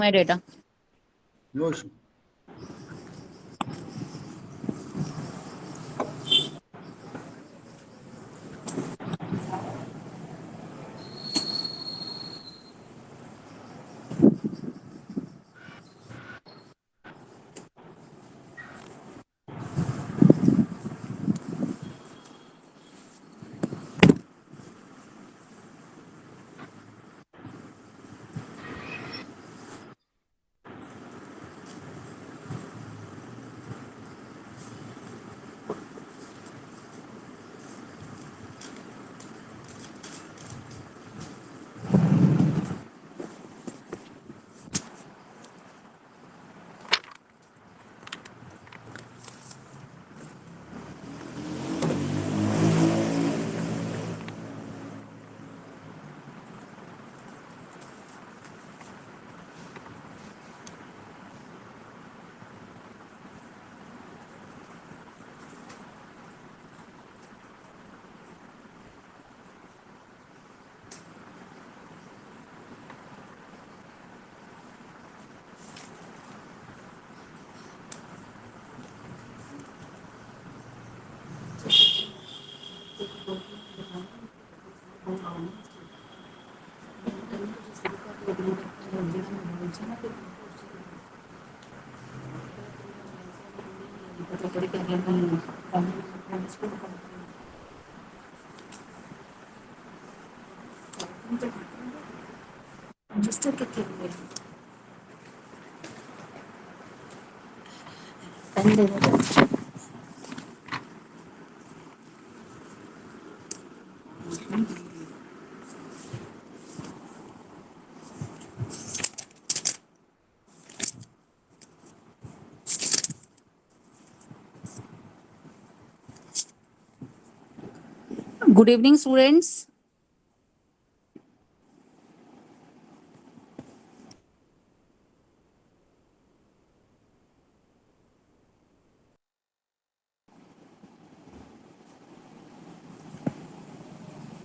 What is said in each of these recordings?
my data. No issue. Good evening, students.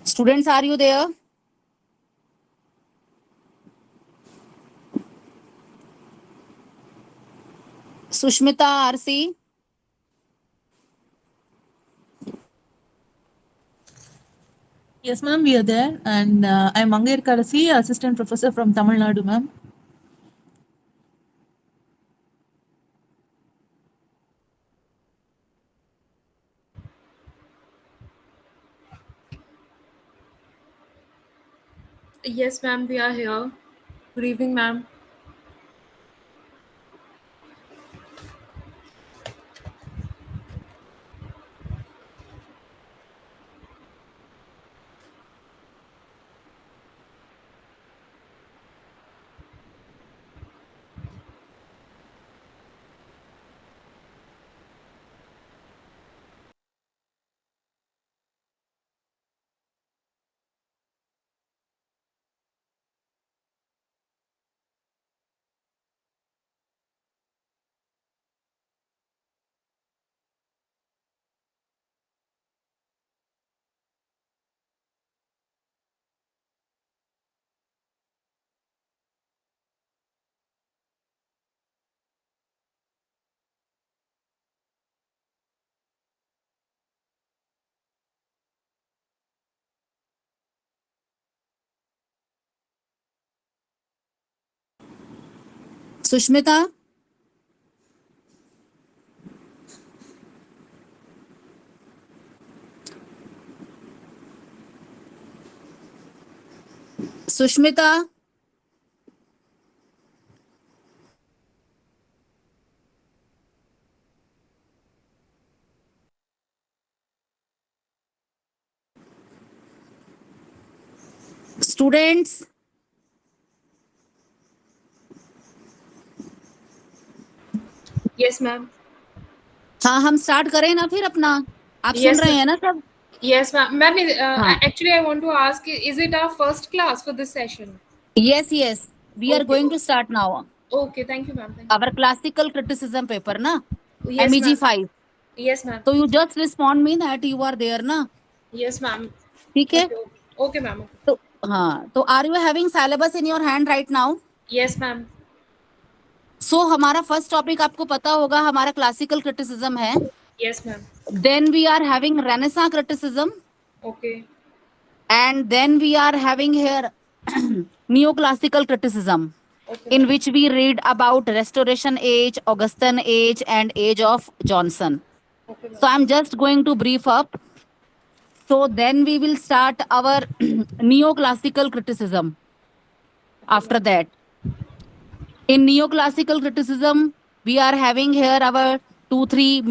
Students, are you there? Sushmita, RC. Yes, ma'am, we are there. And I'm Mangair Karasi, assistant professor from Tamil Nadu, ma'am. Yes, ma'am, we are here. Good evening, ma'am. Sushmita. Sushmita. Students. Yes, ma'am. हाँ हम start करें ना फिर अपना आप Yes, सुन रहे ma'am. हैं ना सब Yes, ma'am. Ma'am, हाँ actually, I want to ask, is it our first class for this session? yes we are Okay. going to start now Okay, thank you, ma'am. Thank you. our classical criticism paper ना Yes, MEG ma'am. 5 Yes, ma'am. so you just respond me that you are there ना Yes, ma'am. ठीक है Okay, okay, ma'am. Okay. तो हाँ तो are you having syllabus in your hand right now Yes, ma'am. सो हमारा first topic आपको पता होगा, हमारा क्लासिकल क्रिटिसिज्म है. Yes, ma'am. Then we are having renaissance criticism, Okay. and then we are having here neoclassical criticism, Okay, in ma'am. which we read about Restoration Age, Augustan Age, and Age of Johnson. Okay, ma'am. So I'm just going to brief up. So then we will start our neoclassical criticism. After that, in neoclassical criticism, we are having here our 2-3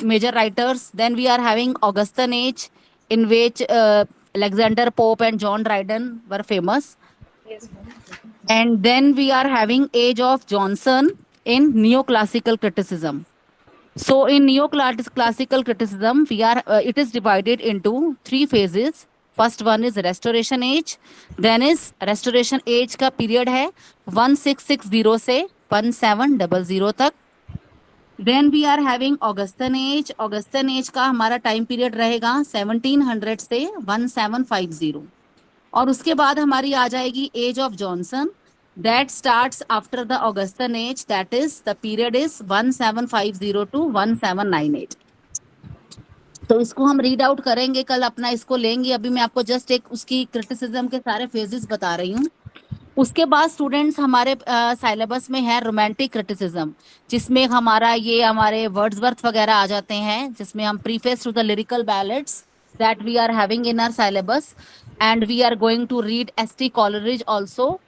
major writers. Then we are having Augustan Age, in which Alexander Pope and John Dryden were famous. Yes, ma'am. And then we are having Age of Johnson in neoclassical criticism. So in neoclassical criticism, it is divided into 3 phases. First one is Restoration Age. Then is Restoration Age का period है 1660 से 1700 तक. Then we are having Augustan Age. Augustan Age का हमारा time period रहेगा 1700 से 1750. और उसके बाद हमारी आ जाएगी Age of Johnson. That starts after the Augustan Age. That is, the period is 1750 to 1798. तो इसको हम रीड आउट करेंगे, कल अपना इसको लेंगे. अभी मैं आपको जस्ट एक उसकी क्रिटिसिज्म के सारे फेजेस बता रही हूँ. उसके बाद स्टूडेंट्स हमारे सिलेबस में है रोमांटिक क्रिटिसिज्म, जिसमें हमारे वर्ड्सवर्थ वगैरह आ जाते हैं, जिसमें हम preface to the lyrical ballads that we are having in our syllabus, and we are going to read S.T. Coleridge also,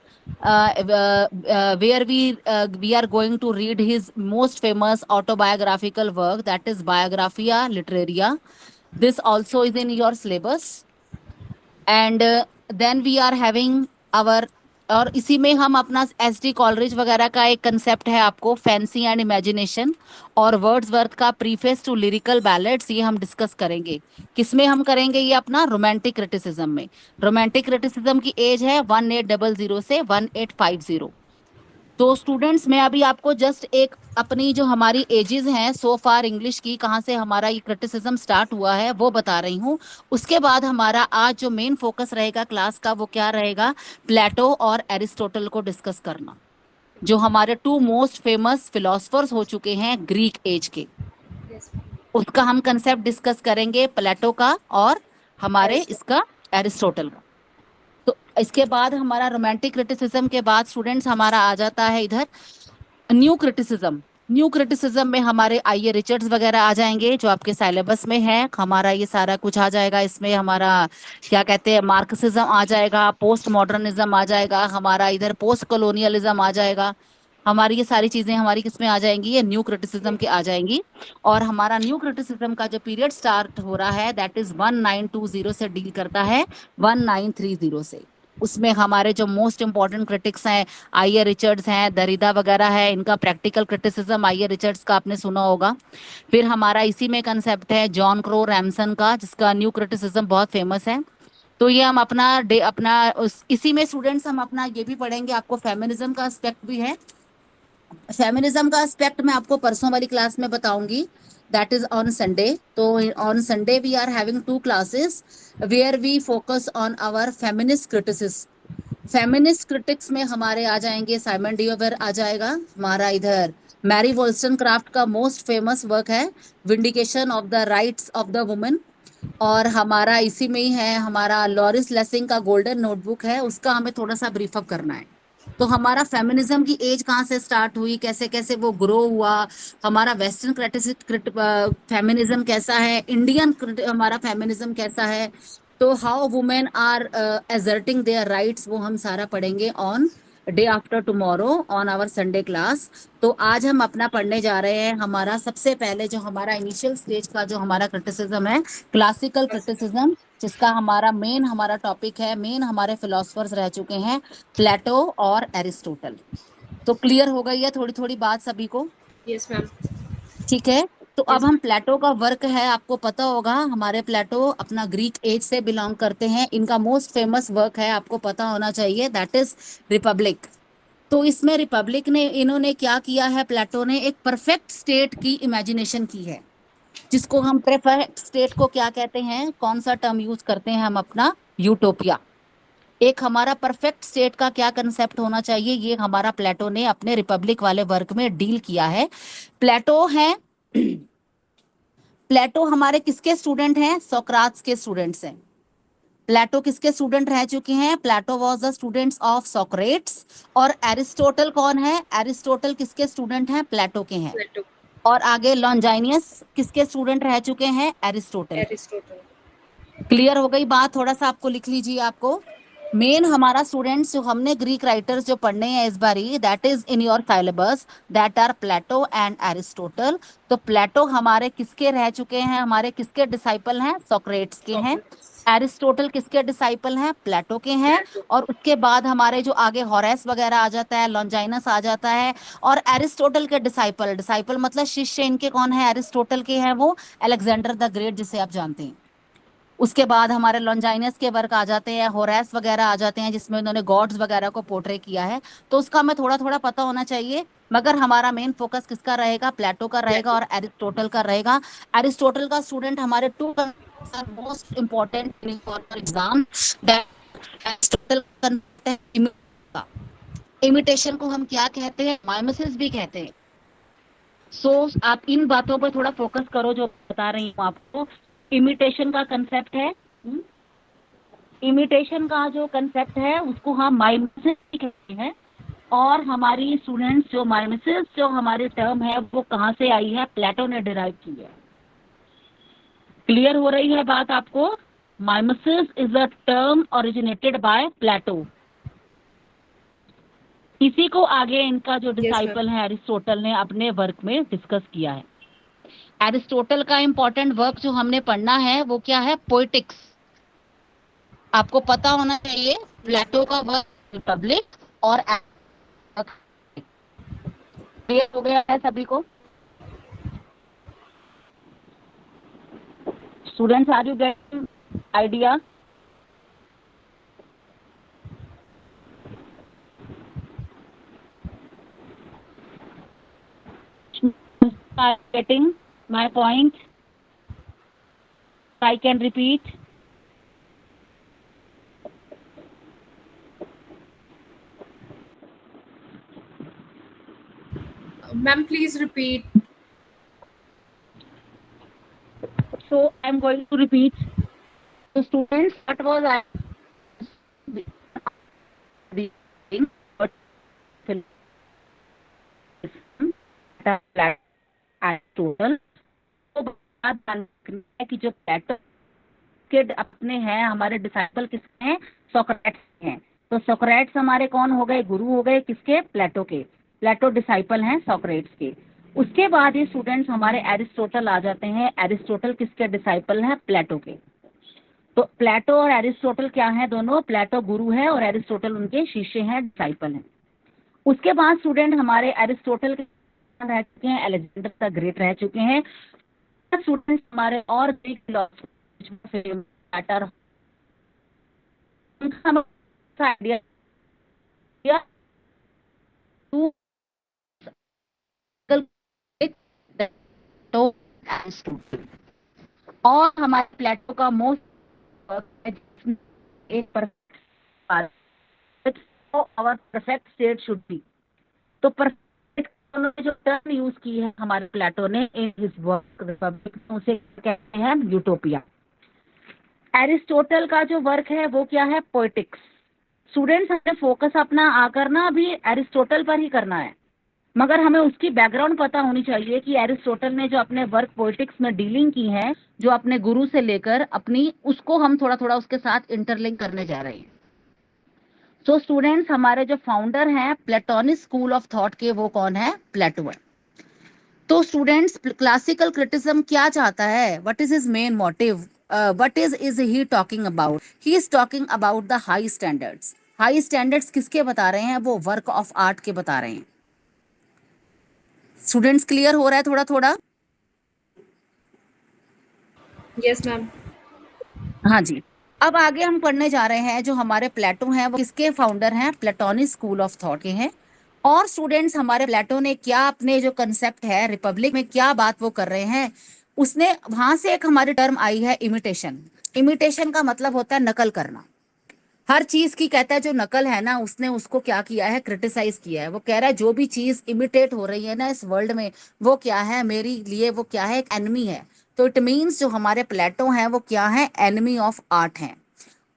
where we are going to read his most famous autobiographical work, that is Biographia Literaria. This also is in your syllabus. And then we are having our, और इसी में हम अपना S D Coleridge वगैरह का एक concept है आपको, फैंसी एंड इमेजिनेशन, और वर्ड्सवर्थ का प्रीफेस टू लिरिकल बैलेड्स, ये हम डिस्कस करेंगे. किसमें हम करेंगे? ये अपना रोमांटिक क्रिटिसिज्म में. रोमांटिक क्रिटिसिज्म की एज है 1800 से 1850. तो स्टूडेंट्स, मैं अभी आपको जस्ट एक अपनी जो हमारी एजेस हैं सो फार इंग्लिश की, कहाँ से हमारा ये क्रिटिसिज्म स्टार्ट हुआ है वो बता रही हूँ. उसके बाद हमारा आज जो मेन फोकस रहेगा क्लास का वो क्या रहेगा? प्लेटो और एरिस्टोटल को डिस्कस करना, जो हमारे 2 मोस्ट फेमस फिलोसफर्स हो चुके हैं ग्रीक एज के. Yes, ma'am. उसका हम कंसेप्ट डिस्कस करेंगे, प्लेटो का और हमारे इसका एरिस्टोटल का. तो इसके बाद हमारा रोमांटिक क्रिटिसिज्म के बाद स्टूडेंट्स हमारा आ जाता है इधर न्यू क्रिटिसिज्म. न्यू क्रिटिसिज्म में हमारे आईए रिचर्ड्स वगैरह आ जाएंगे, जो आपके सिलेबस में है. हमारा ये सारा कुछ आ जाएगा. इसमें हमारा क्या कहते हैं, मार्क्सिज्म आ जाएगा, पोस्ट मॉडर्निज्म आ जाएगा, हमारा इधर पोस्ट कॉलोनियलिज्म आ जाएगा. हमारी ये सारी चीजें हमारी किसमें आ जाएंगी? ये न्यू क्रिटिसिज्म की आ जाएंगी. और हमारा न्यू क्रिटिसिज्म का जो पीरियड स्टार्ट हो रहा है दैट इज 1920 से डील करता है 1930 से. उसमें हमारे जो मोस्ट इंपॉर्टेंट क्रिटिक्स हैं, आईए रिचर्ड्स हैं, दरिदा वगैरह है, इनका प्रैक्टिकल क्रिटिसिज्म आईए रिचर्ड्स का आपने सुना होगा. फिर हमारा इसी में कंसेप्ट है जॉन क्रो रैमसन का, जिसका न्यू क्रिटिसिज्म बहुत फेमस है. तो ये हम इसी में स्टूडेंट्स हम अपना ये भी पढ़ेंगे. आपको फेमिनिज्म का एस्पेक्ट भी है. फेमिनिज्म का एस्पेक्ट मैं आपको परसों वाली क्लास में बताऊंगी, दैट इज ऑन संडे. तो on Sunday we are having 2 classes where we focus on our feminist criticism. Feminist critics में हमारे आ जाएंगे साइमन डी वेबर आ जाएगा. हमारा इधर मैरी वोल्सटनक्राफ्ट का मोस्ट फेमस वर्क है vindication of the rights of the women. और हमारा इसी में ही है हमारा लॉरिस लेसिंग का गोल्डन नोटबुक है, उसका हमें थोड़ा सा ब्रीफ अप करना है. तो हमारा फेमिनिज्म की एज कहाँ से स्टार्ट हुई, कैसे कैसे वो ग्रो हुआ, हमारा वेस्टर्न फेमिनिज्म कैसा है, इंडियन हमारा फेमिनिज्म कैसा है, तो how women are asserting their rights, वो हम सारा पढ़ेंगे on day after tomorrow on our Sunday class. तो आज हम अपना पढ़ने जा रहे हैं हमारा सबसे पहले जो हमारा इनिशियल स्टेज का जो हमारा क्रिटिसिज्म है क्लासिकल क्रिटिसिज्म, जिसका हमारा टॉपिक है, मेन हमारे फिलोसफर्स रह चुके हैं प्लेटो और एरिस्टोटल. तो क्लियर हो गई है थोड़ी थोड़ी बात सभी को? Yes, ma'am. ठीक है. तो अब हम प्लेटो का वर्क है, आपको पता होगा हमारे प्लेटो अपना ग्रीक एज से बिलोंग करते हैं. इनका मोस्ट फेमस वर्क है, आपको पता होना चाहिए, दैट इज रिपब्लिक. तो इसमें रिपब्लिक ने इन्होंने क्या किया है, प्लेटो ने एक परफेक्ट स्टेट की इमेजिनेशन की है, जिसको हम परफेक्ट स्टेट को क्या कहते हैं, कौन सा टर्म यूज करते हैं हम अपना? यूटोपिया. एक हमारा परफेक्ट स्टेट का क्या कंसेप्ट होना चाहिए, ये हमारा प्लेटो ने अपने रिपब्लिक वाले वर्क में डील किया है। प्लेटो है प्लेटो हमारे किसके स्टूडेंट हैं? सोक्राट्स के स्टूडेंट्स हैं। प्लेटो किसके स्टूडेंट रह चुके हैं? Plato was the students of Socrates. और एरिस्टोटल कौन है? एरिस्टोटल किसके स्टूडेंट हैं? प्लेटो के हैं। Plato, और आगे लॉन्जाइनियस किसके स्टूडेंट रह चुके हैं? एरिस्टोटल के। Aristotle. क्लियर हो गई बात? थोड़ा सा आपको लिख लीजिए। आपको मेन हमारा स्टूडेंट्स जो हमने ग्रीक राइटर्स जो पढ़ने हैं इस बारी, that is in your syllabus, that are Plato and Aristotle. तो प्लेटो हमारे किसके रह चुके हैं? हमारे किसके डिसाइपल हैं? सोक्रेट्स के हैं। Socrates. एरिस्टोटल किसके डिसाइपल हैं? प्लेटो के हैं। Plato. और उसके बाद हमारे जो आगे होरेस वगैरह आ जाता है, लॉन्जाइनस आ जाता है। और एरिस्टोटल के डिसाइपल, डिसाइपल मतलब शिष्य इनके कौन है? एरिस्टोटल के हैं वो अलेक्जेंडर द ग्रेट, जिसे आप जानते हैं। उसके बाद हमारे लॉन्जाइनस के वर्क आ जाते हैं, होरेस वगैरह आ जाते हैं, जिसमें उन्होंने गॉड्स वगैरह को पोर्ट्रे किया है। तो उसका हमें थोड़ा थोड़ा पता होना चाहिए, मगर हमारा मेन फोकस किसका रहेगा? प्लेटो का रहेगा और एरिस्टोटल का रहेगा। एरिस्टोटल का स्टूडेंट हमारे two most important for exam, Aristotle का इमिटेशन को हम क्या कहते हैं? माइमेसिस भी कहते हैं। सो आप इन बातों पर थोड़ा फोकस करो जो बता रही हूँ आपको। इमिटेशन का कंसेप्ट है, इमिटेशन का जो कंसेप्ट है उसको हम माइमेसिस कहते हैं। और हमारी स्टूडेंट्स जो माइमेसिस जो हमारी टर्म है वो कहाँ से आई है? प्लेटो ने डिराइव की है। क्लियर हो रही है बात आपको? Mimesis is a term originated by Plato. इसी को आगे इनका जो Yes, डिसाइपल ma'am. है एरिस्टोटल ने अपने वर्क में डिस्कस किया है। एरिस्टोटल का इंपॉर्टेंट वर्क जो हमने पढ़ना है वो क्या है? पोएटिक्स। आपको पता होना चाहिए प्लेटो का वर्क रिपब्लिक और क्लियर हो गया है सभी को? Students, are you getting idea? Getting my point? I can repeat. Ma'am, please repeat. So I'm going to repeat. So students, what was I reading? Total तो बात जाननी है कि जो प्लेटो के अपने हैं हमारे डिसाइपल किसके हैं? सोक्रेट्स हैं। तो सोक्रेट्स हमारे कौन हो गए? गुरु हो गए किसके? प्लेटो के। प्लेटो डिसाइपल हैं सोक्रेट्स के। उसके बाद ये स्टूडेंट्स हमारे एरिस्टोटल आ जाते हैं। एरिस्टोटल किसके डिसाइपल हैं? प्लेटो के। तो प्लेटो और एरिस्टोटल क्या है? दोनों, प्लेटो गुरु है और एरिस्टोटल उनके शिष्य हैं, डिसाइपल हैं। उसके बाद स्टूडेंट हमारे एरिस्टोटल के रह चुके हैं, अलेक्जेंडर द ग्रेट रह चुके हैं। स्टूडेंट्स हमारे और ग्रीक फिलोसफर आइडिया और हमारे प्लेटो का मोस्ट एक our perfect state should be. तो परफेक्ट उन्होंने जो टर्म यूज की है हमारे प्लेटो ने इन हिज वर्क रिपब्लिक, उसे कहते हैं यूटोपिया। एरिस्टोटल का जो वर्क है वो क्या है? पोएटिक्स। स्टूडेंट्स, हमें फोकस अपना करना भी एरिस्टोटल पर ही करना है, मगर हमें उसकी बैकग्राउंड पता होनी चाहिए कि एरिस्टोटल ने जो अपने वर्क पोएटिक्स में डीलिंग की है, जो अपने गुरु से लेकर अपनी, उसको हम थोड़ा थोड़ा उसके साथ इंटरलिंक करने जा रहे हैं। तो स्टूडेंट्स, हमारे जो फाउंडर हैं प्लेटोनिक स्कूल ऑफ थॉट के, वो कौन है? प्लेटो है। तो स्टूडेंट्स, क्लासिकल क्रिटिसिज्म क्या चाहता है? What is his main motive? What is he talking about? He is talking about the high standards. High standards किसके बता रहे हैं? वो वर्क ऑफ आर्ट के बता रहे हैं। स्टूडेंट्स, क्लियर हो रहा है थोड़ा थोड़ा? Yes, ma'am. हाँ जी। अब आगे हम पढ़ने जा रहे हैं जो हमारे प्लेटो हैं वो किसके फाउंडर हैं? प्लेटोनिक स्कूल ऑफ थॉट के हैं। और स्टूडेंट्स, हमारे प्लेटो ने क्या अपने जो कंसेप्ट है रिपब्लिक में क्या बात वो कर रहे हैं, उसने वहां से एक हमारी टर्म आई है इमिटेशन। इमिटेशन का मतलब होता है नकल करना। हर चीज की कहता है जो नकल है ना, उसने उसको क्या किया है, क्रिटिसाइज किया है। वो कह रहा है जो भी चीज इमिटेट हो रही है ना इस वर्ल्ड में, वो क्या है मेरे लिए, वो क्या है, एक एनिमी है। तो इट मीन्स जो हमारे प्लेटो हैं वो क्या है, एनिमी ऑफ आर्ट हैं।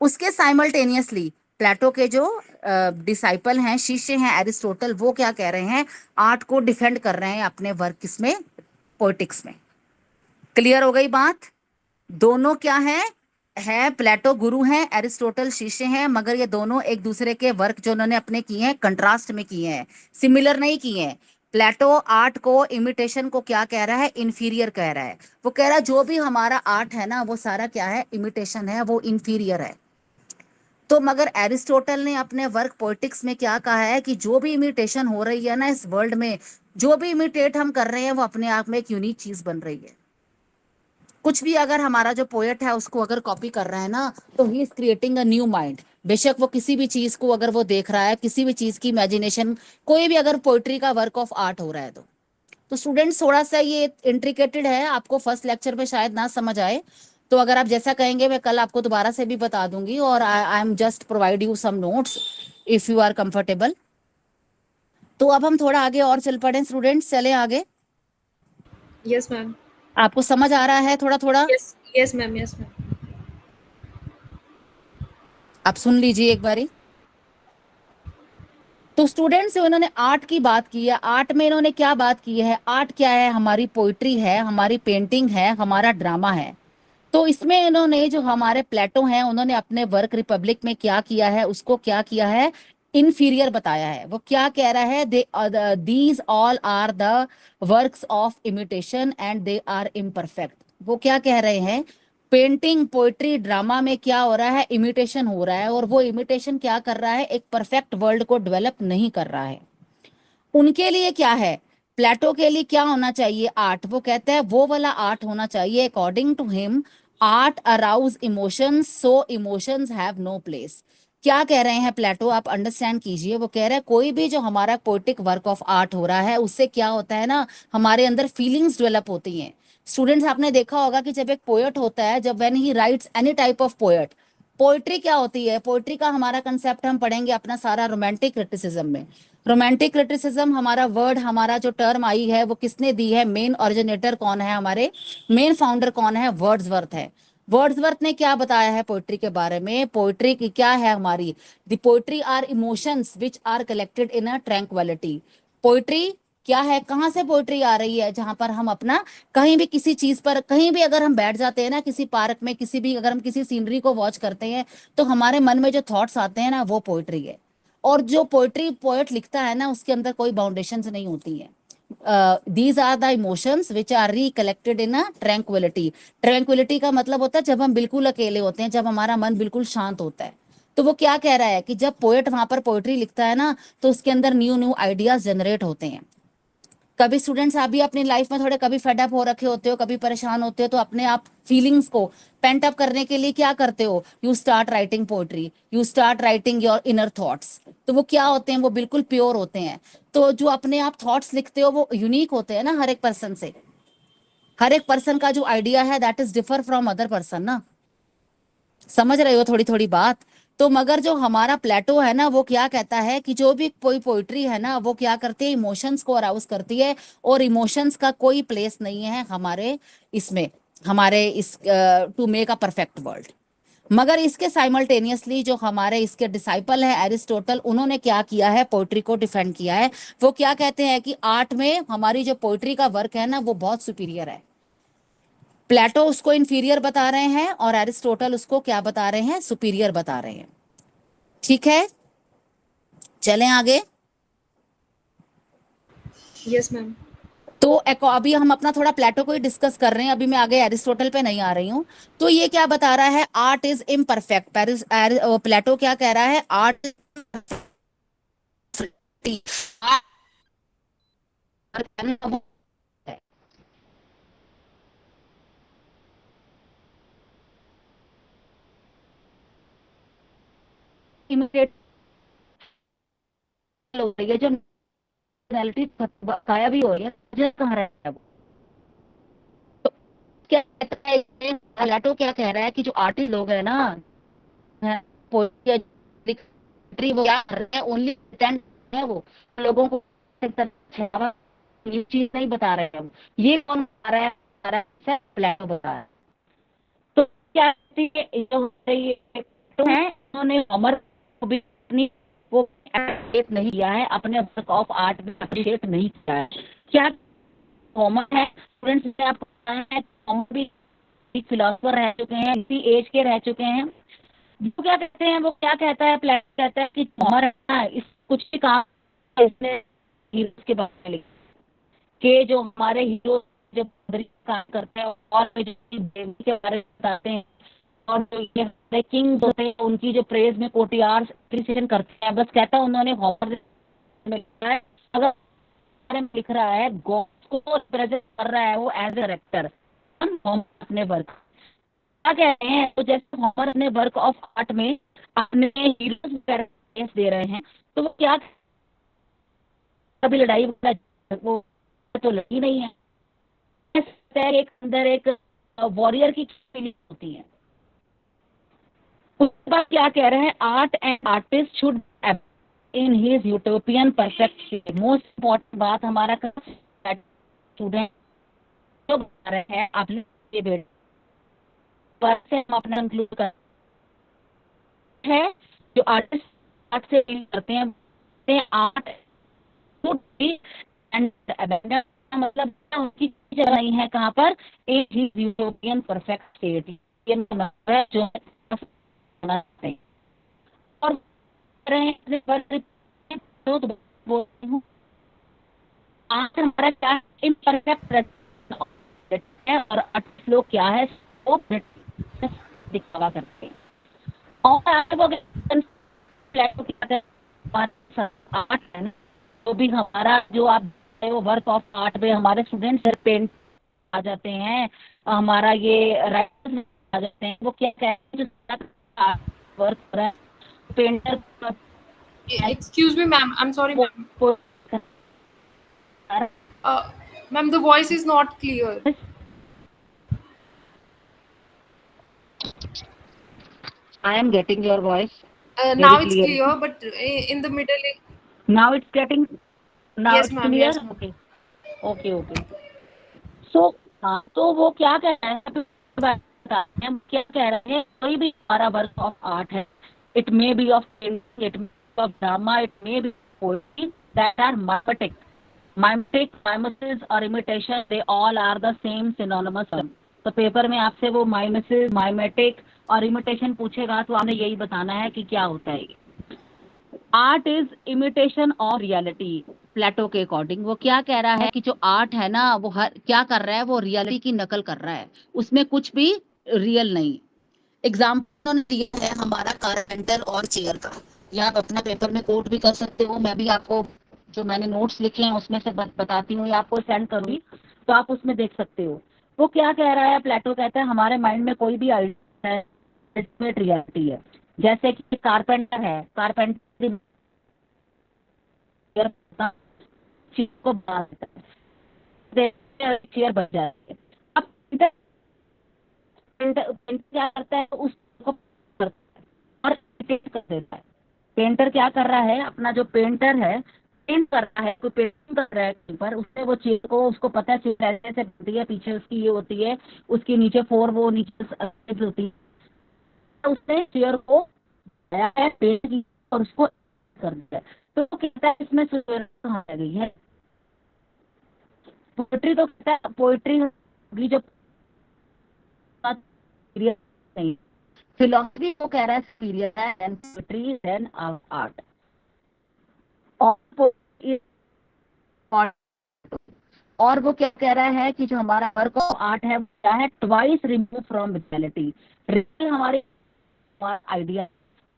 उसके साइमल्टेनियसली प्लेटो के जो डिसाइपल हैं, शिष्य हैं एरिस्टोटल, वो क्या कह रहे हैं, आर्ट को डिफेंड कर रहे हैं अपने वर्क में, पोएटिक्स में। क्लियर हो गई बात? दोनों क्या है प्लेटो गुरु हैं, एरिस्टोटल शिष्य हैं, मगर ये दोनों एक दूसरे के वर्क जो उन्होंने अपने किए हैं कंट्रास्ट में किए हैं, सिमिलर नहीं किए हैं। प्लेटो आर्ट को, इमिटेशन को क्या कह रहा है, इंफीरियर कह रहा है। वो कह रहा है जो भी हमारा आर्ट है ना वो सारा क्या है, इमिटेशन है, वो इंफीरियर है। तो मगर एरिस्टोटल ने अपने वर्क पोएटिक्स में क्या कहा है कि जो भी इमिटेशन हो रही है ना इस वर्ल्ड में, जो भी इमिटेट हम कर रहे हैं वो अपने आप में एक यूनिक चीज बन रही है। कुछ भी अगर हमारा जो पोएट है उसको अगर कॉपी कर रहा है ना, तो he is creating a new mind. बेशक वो किसी भी चीज को अगर वो देख रहा है, किसी भी चीज की इमेजिनेशन, कोई भी अगर पोएट्री का वर्क ऑफ आर्ट हो रहा है तो स्टूडेंट्स थोड़ा सा ये इंट्रिकेटेड है, आपको फर्स्ट लेक्चर में शायद ना समझ आए। तो अगर आप जैसा कहेंगे मैं कल आपको दोबारा से भी बता दूंगी, और I am just provide you some notes if you are comfortable. तो अब हम थोड़ा आगे और चल पड़े स्टूडेंट्स, चले आगे। Yes, ma'am. आपको समझ आ रहा है थोड़ा थोड़ा? Yes, ma'am. Yes, ma'am. आप सुन लीजिए एक बारी। तो स्टूडेंट्स इन्होंने आर्ट की बात की है, आर्ट में इन्होंने क्या बात की है, आर्ट क्या है, हमारी पोइट्री है, हमारी पेंटिंग है, हमारा ड्रामा है। तो इसमें इन्होंने जो हमारे प्लेटो हैं उन्होंने अपने वर्क रिपब्लिक में क्या किया है, उसको क्या किया है, इंफीरियर बताया है। वो क्या कह रहा है, they these all are the works of imitation and they are imperfect. वो क्या कह रहे हैं, पेंटिंग, पोएट्री, ड्रामा में क्या हो रहा है, इमिटेशन हो रहा है, और वो इमिटेशन क्या कर रहा है, एक परफेक्ट वर्ल्ड को डेवलप नहीं कर रहा है। उनके लिए क्या है, प्लेटो के लिए क्या होना चाहिए, आर्ट। वो कहते हैं वो वाला आर्ट होना चाहिए, according to him art arouse emotions, so emotions have no place. क्या कह रहे हैं प्लेटो, आप अंडरस्टैंड कीजिए। वो कह रहे हैं कोई भी जो हमारा पोएटिक वर्क ऑफ आर्ट हो रहा है उससे क्या होता है ना, हमारे अंदर फीलिंग्स डेवलप होती हैं। स्टूडेंट्स आपने देखा होगा कि जब एक पोएट होता है, जब when he rights any type of poet, poetry क्या होती है, पोएट्री का हमारा कंसेप्ट हम पढ़ेंगे अपना सारा रोमांटिक क्रिटिसिज्म में। रोमांटिक क्रिटिसिज्म हमारा वर्ड, हमारा जो टर्म आई है वो किसने दी है, मेन ओरिजिनेटर कौन है, हमारे मेन फाउंडर कौन है, वर्ड्सवर्थ है। वर्ड्सवर्थ ने क्या बताया है पोएट्री के बारे में, पोएट्री की क्या है हमारी, the poetry are emotions which are collected in a tranquility. Poetry क्या है, कहाँ से पोएट्री आ रही है, जहां पर हम अपना कहीं भी किसी चीज पर, कहीं भी अगर हम बैठ जाते हैं ना, किसी पार्क में, किसी भी अगर हम किसी सीनरी को वॉच करते हैं तो हमारे मन में जो थॉट्स आते हैं ना वो पोएट्री है। और जो पोएट्री पोएट लिखता है ना उसके अंदर कोई बाउंडेशंस नहीं होती है। These are the emotions which are recollected in a tranquility. Tranquility का मतलब होता है जब हम बिल्कुल अकेले होते हैं, जब हमारा मन बिल्कुल शांत होता है। तो वो क्या कह रहा है कि जब पोएट वहां पर पोएट्री लिखता है ना तो उसके अंदर न्यू न्यू आइडियाज जनरेट होते हैं। कभी स्टूडेंट्स आप भी अपनी लाइफ में थोड़े कभी फेड अप हो रखे होते हो, कभी परेशान होते हो, तो अपने आप फीलिंग्स को पेंट अप करने के लिए क्या करते हो, you start writing poetry, you start writing your inner thoughts. तो वो क्या होते हैं, वो बिल्कुल प्योर होते हैं। तो जो अपने आप थॉट्स लिखते हो वो यूनिक होते हैं ना हर एक पर्सन से। हर एक पर्सन का जो आइडिया है that is differ from other person ना। समझ रहे हो थोड़ी थोड़ी बात? तो मगर जो हमारा प्लेटो है ना वो क्या कहता है कि जो भी कोई पोइट्री है ना वो क्या करती है, इमोशंस को अराउज करती है, और इमोशंस का कोई प्लेस नहीं है हमारे इसमें, हमारे इस to make a perfect world. मगर इसके साइमल्टेनियसली जो हमारे इसके डिसाइपल है एरिस्टोटल, उन्होंने क्या किया है, पोइट्री को डिफेंड किया है। वो क्या कहते हैं कि आर्ट में हमारी जो पोइट्री का वर्क है ना वो बहुत सुपीरियर है। प्लेटो उसको इंफीरियर बता रहे हैं और एरिस्टोटल उसको क्या बता रहे हैं, सुपीरियर बता रहे हैं। ठीक है, चलें आगे। Yes, ma'am. तो अभी हम अपना थोड़ा प्लेटो को ही डिस्कस कर रहे हैं, अभी मैं आगे एरिस्टोटल पे नहीं आ रही हूँ। तो ये क्या बता रहा है, आर्ट इज इम्परफेक्ट। प्लेटो क्या कह रहा है, आर्ट इमिटेट हो रही है, जो रियलिटी गायब ही हो रही है, मुझे कहाँ रहा है वो। तो क्या कहता है प्लेटो, क्या कह रहा है कि जो आर्टिस्ट लोग है ना, है, पोएट्री वो क्या कर रहे हैं, ओनली प्रिटेंड है, वो लोगों को ये चीज नहीं बता रहे हैं। ये कौन बता रहा है, प्लेटो बता रहा है। तो क्या है, उन्होंने होमर को भी अपनी वो अप्रिशिएट नहीं किया है, अपने वर्क ऑफ आर्ट में अप्रिशिएट नहीं किया है। क्या होमर है स्टूडेंट्स, ने आपको बताया है, होमर भी एक फिलोसोफर रह चुके हैं, इसी एज के रह चुके हैं। वो क्या कहते हैं, वो क्या कहता है, प्लेटो कहता है कि होमर है ना, इस कुछ भी काम इसने हीरोज के बारे में लिखा कि जो हमारे हीरो जो काम करते हैं और जो देवी के बारे में बताते हैं और जो ये किंग्स होते हैं उनकी जो प्रेज में कोटियार्स एप्रिसिएशन करते हैं, बस कहता है उन्होंने होमर में लिखा है, अगर में लिख रहा है गॉड्स को रिप्रेजेंट कर रहा है वो एज ए कैरेक्टर, होमर अपने वर्क क्या कह रहे हैं, तो जैसे होमर अपने वर्क ऑफ आर्ट में अपने हीरोज कैरेक्टर्स दे रहे हैं, तो वो क्या कभी लड़ाई वो तो लड़ी नहीं है, एक अंदर एक वॉरियर की फीलिंग होती है। उसके बाद क्या कह रहे हैं, art and artist should in his utopian perfect. Most important बात हमारा स्टूडेंट जो बता रहे हैं अपने बेटे पर से हम अपना कंक्लूड कर है, जो आर्टिस्ट आर्ट से डील करते हैं, आर्ट शुड बी एंड मतलब उनकी जगह नहीं है कहाँ पर, एक ही यूटोपियन परफेक्ट स्टेट जो है और आज हमारा क्या इम्परफेक्ट है और आर्टिस्ट लोग क्या है वो दिखावा करते हैं। और आर्ट है ना, तो भी हमारा जो आप वो वर्क ऑफ आर्ट में हमारे स्टूडेंट्स पेंट आ जाते हैं, हमारा ये राइटर्स आ जाते हैं, वो क्या कहते हैं वर्क कर रहा है painter. Excuse me, ma'am. I'm sorry, ma'am. Ma'am, the voice is not clear. I am getting your voice. Now Very it's clear. clear, but in the middle. Now it's getting. Now Yes, it's ma'am. clear. Yes, ma'am. Okay. Okay. Okay. So हाँ, तो वो क्या कह रहे हैं, हम क्या कह रहे हैं, कोई भी हमारा वर्क ऑफ आर्ट है, it may be of painting, it may be of drama, it may be poetry, that are mimetic, mimesis और imitation, they all are the same synonymous term। तो पेपर में आपसे वो mimesis, mimetic और imitation पूछेगा तो आपने यही बताना है कि क्या होता है। Art is imitation of reality, Plato के अकॉर्डिंग वो क्या कह रहा है कि जो आर्ट है ना वो हर क्या कर रहा है, वो रियलिटी की नकल कर रहा है, उसमें कुछ भी रियल नहीं। एग्जाम्पल दिया है हमारा कारपेंटर और चेयर का, या आप अपना पेपर में कोट भी कर सकते हो, मैं भी आपको जो मैंने नोट्स लिखे हैं उसमें से बताती हूँ या आपको सेंड करूंगी तो आप उसमें देख सकते हो। वो क्या कह रहा है, प्लेटो कहता है हमारे माइंड में कोई भी आइडिया है रियलिटी है, जैसे कि कारपेंटर है, कारपेंटर को बना देता है, चेयर बन जाती है। अब क्या करता है, उसको और कर देता है। पेंटर क्या कर रहा है, अपना जो पेंटर है पेंट कर रहा है, कोई पेंटिंग कर रहा है पर उससे वो चेयर को, उसको पता है चेयर ऐसे से बनती है, पीछे उसकी ये होती है, उसके नीचे फोर वो नीचे होती है, उसने चेयर को पेंट की और उसको कर दिया है। तो कहता है इसमें कहाँ आ गई है, पोएट्री तो कहता है पोएट्री होगी जो नहीं, फिलोसफी को कह रहा है सुपीरियर है एंड पोएट्री देन आर्ट। और वो क्या कह रहा है कि जो हमारा वर्क ऑफ आर्ट है वो क्या है, twice remove from reality, real हमारे आइडिया,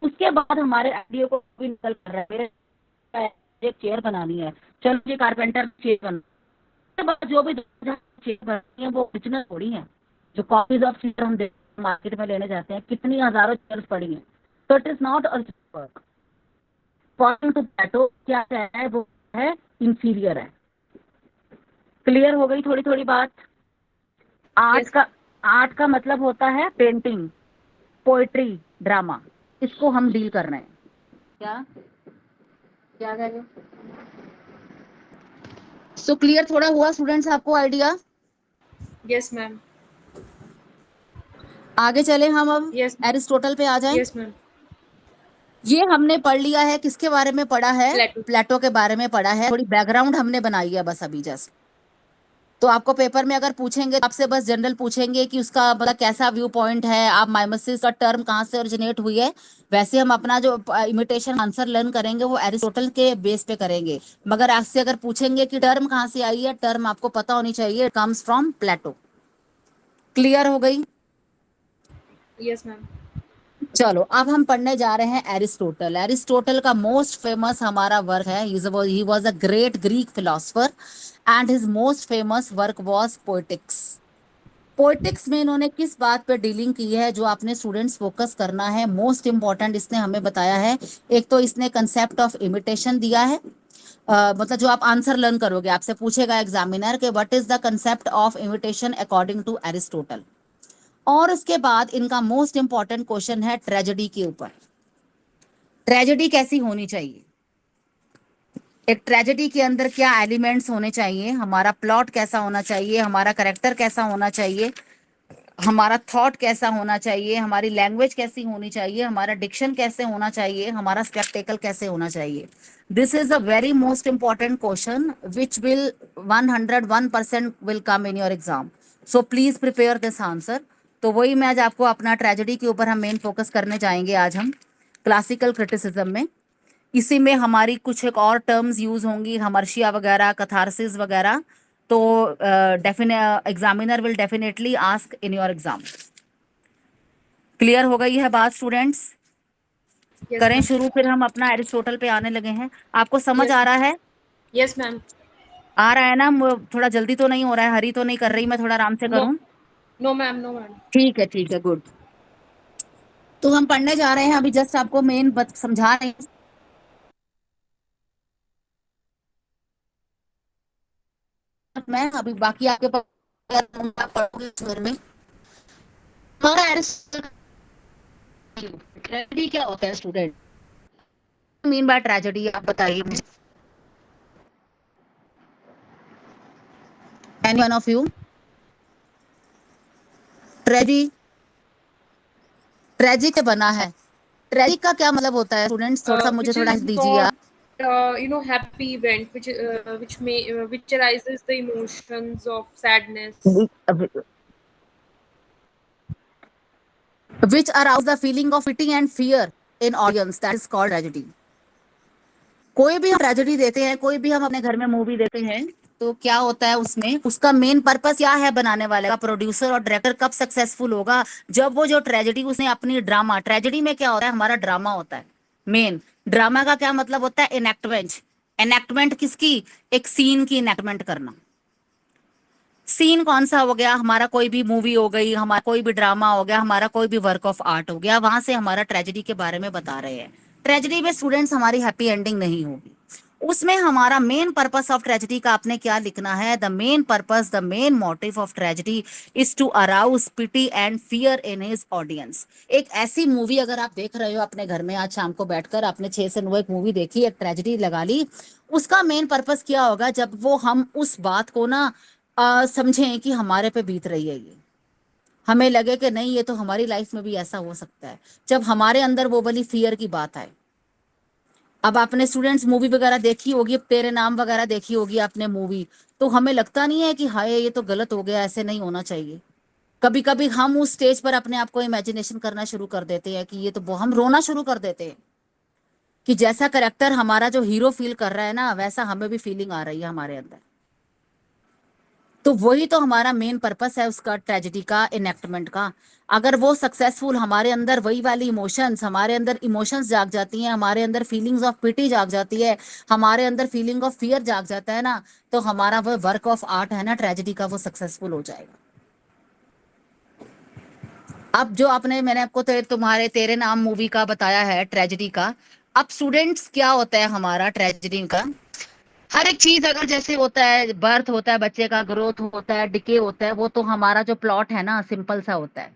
उसके बाद हमारे आइडिया को भी निकल कर रहा है, मेरे एक चेयर बनानी है, चलो जी कारपेंटर चेयर बना, उसके बाद जो भी चेयर बनती है वो ओरिजिनल थोड़ी है, जो कॉपीज ऑफ चेयर हम मार्केट में लेने जाते हैं कितनी हजारों चेयर्स पड़ी हैं, तो it is not original work. According to Plato क्या है, वो है इंफीरियर है। क्लियर हो गई थोड़ी थोड़ी बात। आर्ट का मतलब होता है पेंटिंग, पोएट्री, ड्रामा, इसको हम डील कर रहे हैं। क्या क्या कह रहे हो? सो क्लियर थोड़ा हुआ स्टूडेंट्स आपको आइडिया? Yes, ma'am. आगे चले हम अब Yes, ma'am. एरिस्टोटल पे आ जाएं। Yes, ma'am. ये हमने पढ़ लिया है, किसके बारे में पढ़ा है? Plato. प्लेटो के बारे में पढ़ा है। थोड़ी बैकग्राउंड हमने बनाई है बस अभी जस्ट। तो आपको पेपर में अगर पूछेंगे तो आपसे बस जनरल पूछेंगे कि उसका मतलब कैसा व्यू पॉइंट है, आप माइमेसिस का टर्म कहाँ से ओरिजिनेट हुई है। वैसे हम अपना जो इमिटेशन आंसर लर्न करेंगे वो एरिस्टोटल के बेस पे करेंगे। मगर आपसे अगर पूछेंगे कि टर्म कहाँ से आई है, टर्म आपको पता होनी चाहिए, कम्स फ्रॉम प्लेटो। क्लियर हो गई? Yes, ma'am. चलो अब हम पढ़ने जा रहे हैं एरिस्टोटल। एरिस्टोटल का मोस्ट फेमस हमारा वर्क है, he was a great Greek philosopher and his most famous work was poetics. Poetics में इन्होंने किस बात पर डीलिंग की है जो आपने स्टूडेंट्स फोकस करना है, मोस्ट इंपॉर्टेंट इसने हमें बताया है। एक तो इसने कंसेप्ट ऑफ इमिटेशन दिया है, मतलब जो आप आंसर लर्न करोगे, आपसे पूछेगा एग्जामिनर के what is the concept of imitation according to Aristotle. और उसके बाद इनका मोस्ट इंपॉर्टेंट क्वेश्चन है ट्रेजेडी के ऊपर। ट्रेजेडी कैसी होनी चाहिए, एक ट्रेजेडी के अंदर क्या एलिमेंट्स होने चाहिए, हमारा प्लॉट कैसा होना चाहिए, हमारा करेक्टर कैसा होना चाहिए, हमारा थॉट कैसा होना चाहिए, हमारी लैंग्वेज कैसी होनी चाहिए, हमारा डिक्शन कैसे होना चाहिए, हमारा स्पेक्टेकल कैसे होना चाहिए। This is a very most important question which will 101% will come in your exam. So please prepare this answer. तो वही मैं आज आपको अपना ट्रेजेडी के ऊपर हम मेन फोकस करने जाएंगे आज हम क्लासिकल क्रिटिसिज्म में। इसी में हमारी कुछ एक और टर्म्स यूज होंगी, हमर्शिया वगैरह, कथारसिस वगैरह। तो examiner will definitely ask in your exam. Clear हो गई है बात स्टूडेंट्स? Yes, करें ma'am. शुरू, फिर हम अपना एरिस्टोटल पे आने लगे हैं। आपको समझ Yes, आ ma'am. रहा है? Yes, ma'am. आ रहा है ना? थोड़ा जल्दी तो नहीं हो रहा है, हरी तो नहीं कर रही मैं, थोड़ा आराम से No, करूं? no, ma'am. No, ma'am. ठीक है गुड। तो हम पढ़ने जा रहे हैं अभी, जस्ट आपको मेन समझा रहे हैं मैं, अभी बाकी आपके पढ़ोगे इस घर में। हमारा एरिस्टोटल ट्रेजेडी क्या होता है स्टूडेंट? मीन बाय ट्रेजेडी आप बताइए मुझे, any one of you. Tragedy, tragic से बना है, ट्रेजिक का क्या मतलब होता है स्टूडेंट्स? थोड़ा सा मुझे Which थोड़ा is दीजिए not, आप। happy event, which arises the emotions of sadness. Which arouse the feeling of pity and fear in audience, that is called tragedy। कोई भी हम ट्रेजेडी देते हैं, कोई भी हम अपने घर में मूवी देते हैं, तो क्या होता है उसमें, उसका मेन पर्पस क्या है बनाने वाले का? प्रोड्यूसर और डायरेक्टर कब सक्सेसफुल होगा? जब वो जो ट्रेजेडी उसने अपनी ड्रामा, ट्रेजेडी में क्या होता है, हमारा ड्रामा होता है मेन। ड्रामा का क्या मतलब होता है? एनेक्टमेंट। एनेक्टमेंट किसकी? एक सीन की एनेक्टमेंट करना। सीन कौन सा हो गया? हमारा कोई भी मूवी हो गई, हमारा कोई भी ड्रामा हो गया, हमारा कोई भी वर्क ऑफ आर्ट हो गया, वहां से हमारा ट्रेजेडी के बारे में बता रहे हैं। ट्रेजेडी में स्टूडेंट्स हमारी हैप्पी एंडिंग नहीं होगी, उसमें हमारा मेन पर्पस ऑफ ट्रेजेडी का आपने क्या लिखना है? The main purpose, the main motive of tragedy is to arouse pity and fear in his audience. एक ऐसी मूवी अगर आप देख रहे हो अपने घर में, आज शाम को बैठकर आपने 6 से 9 एक मूवी देखी, एक ट्रेजेडी लगा ली, उसका मेन पर्पस क्या होगा? जब वो हम उस बात को ना समझें कि हमारे पे बीत रही है, ये हमें लगे कि नहीं ये तो हमारी लाइफ में भी ऐसा हो सकता है, जब हमारे अंदर वो वाली फियर की बात आए। अब आपने स्टूडेंट्स मूवी वगैरह देखी होगी, तेरे नाम वगैरह देखी होगी आपने मूवी, तो हमें लगता नहीं है कि हाय ये तो गलत हो गया, ऐसे नहीं होना चाहिए? कभी कभी हम उस स्टेज पर अपने आप को इमेजिनेशन करना शुरू कर देते हैं कि ये तो हम रोना शुरू कर देते हैं कि जैसा करेक्टर हमारा जो हीरो फील कर रहा है ना, वैसा हमें भी फीलिंग आ रही है हमारे अंदर। तो वही तो हमारा मेन पर्पस है उसका, ट्रेजेडी का, इनेक्टमेंट का। अगर वो सक्सेसफुल, हमारे अंदर वही वाली इमोशंस, हमारे अंदर इमोशंस जाग जाती हैं, हमारे अंदर फीलिंग्स ऑफ पिटी जाग जाती है, हमारे अंदर फीलिंग ऑफ फियर जाग जाता है ना, तो हमारा वो वर्क ऑफ आर्ट है ना ट्रेजेडी का, वो सक्सेसफुल हो जाएगा। अब जो आपने, मैंने आपको तुम्हारे तेरे नाम मूवी का बताया है ट्रेजेडी का। अब स्टूडेंट्स क्या होता है हमारा ट्रेजेडी का? हर एक चीज अगर जैसे होता है, बर्थ होता है बच्चे का, ग्रोथ होता है, डिके होता है, वो तो हमारा जो प्लॉट है ना सिंपल सा होता है।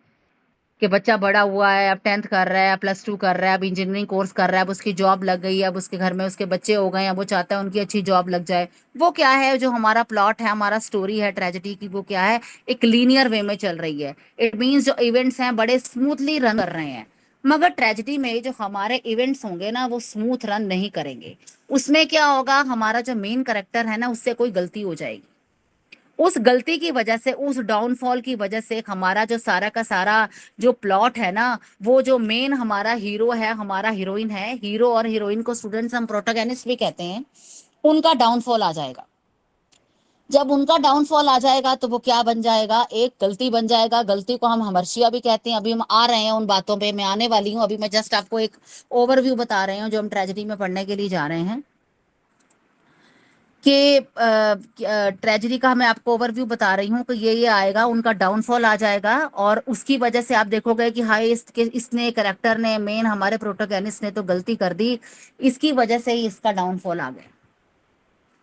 कि बच्चा बड़ा हुआ है, अब 10th कर रहा है, अब +2 कर रहा है, अब इंजीनियरिंग कोर्स कर रहा है, अब उसकी जॉब लग गई है, अब उसके घर में उसके बच्चे हो गए हैं, अब वो चाहता है उनकी अच्छी जॉब लग जाए। वो क्या है, जो हमारा प्लॉट है, हमारा स्टोरी है ट्रेजेडी की, वो क्या है, एक लीनियर वे में चल रही है। इट मीन्स जो इवेंट्स हैं बड़े स्मूथली रन कर रहे हैं। मगर ट्रेजेडी में जो हमारे इवेंट्स होंगे ना, वो स्मूथ रन नहीं करेंगे। उसमें क्या होगा, हमारा जो मेन कैरेक्टर है ना, उससे कोई गलती हो जाएगी। उस गलती की वजह से, उस डाउनफॉल की वजह से हमारा जो सारा का सारा जो प्लॉट है ना, वो जो मेन हमारा हीरो है, हमारा हीरोइन है, हीरो और हीरोइन को स्टूडेंट्स हम प्रोटोगेनिस्ट भी कहते हैं, उनका डाउनफॉल आ जाएगा। जब उनका डाउनफॉल आ जाएगा तो वो क्या बन जाएगा, एक गलती बन जाएगा। गलती को हम हमर्शिया भी कहते हैं। अभी हम आ रहे हैं उन बातों पे, मैं आने वाली हूँ। अभी मैं जस्ट आपको एक ओवरव्यू बता रही हूँ जो हम ट्रेजेडी में पढ़ने के लिए जा रहे हैं, कि ट्रेजेडी का मैं आपको ओवरव्यू बता रही हूँ कि ये आएगा, उनका डाउनफॉल आ जाएगा। और उसकी वजह से आप देखोगे कि हाई इसने करेक्टर ने, मेन हमारे प्रोटोगेनिस्ट ने तो गलती कर दी, इसकी वजह से ही इसका डाउनफॉल आ गया।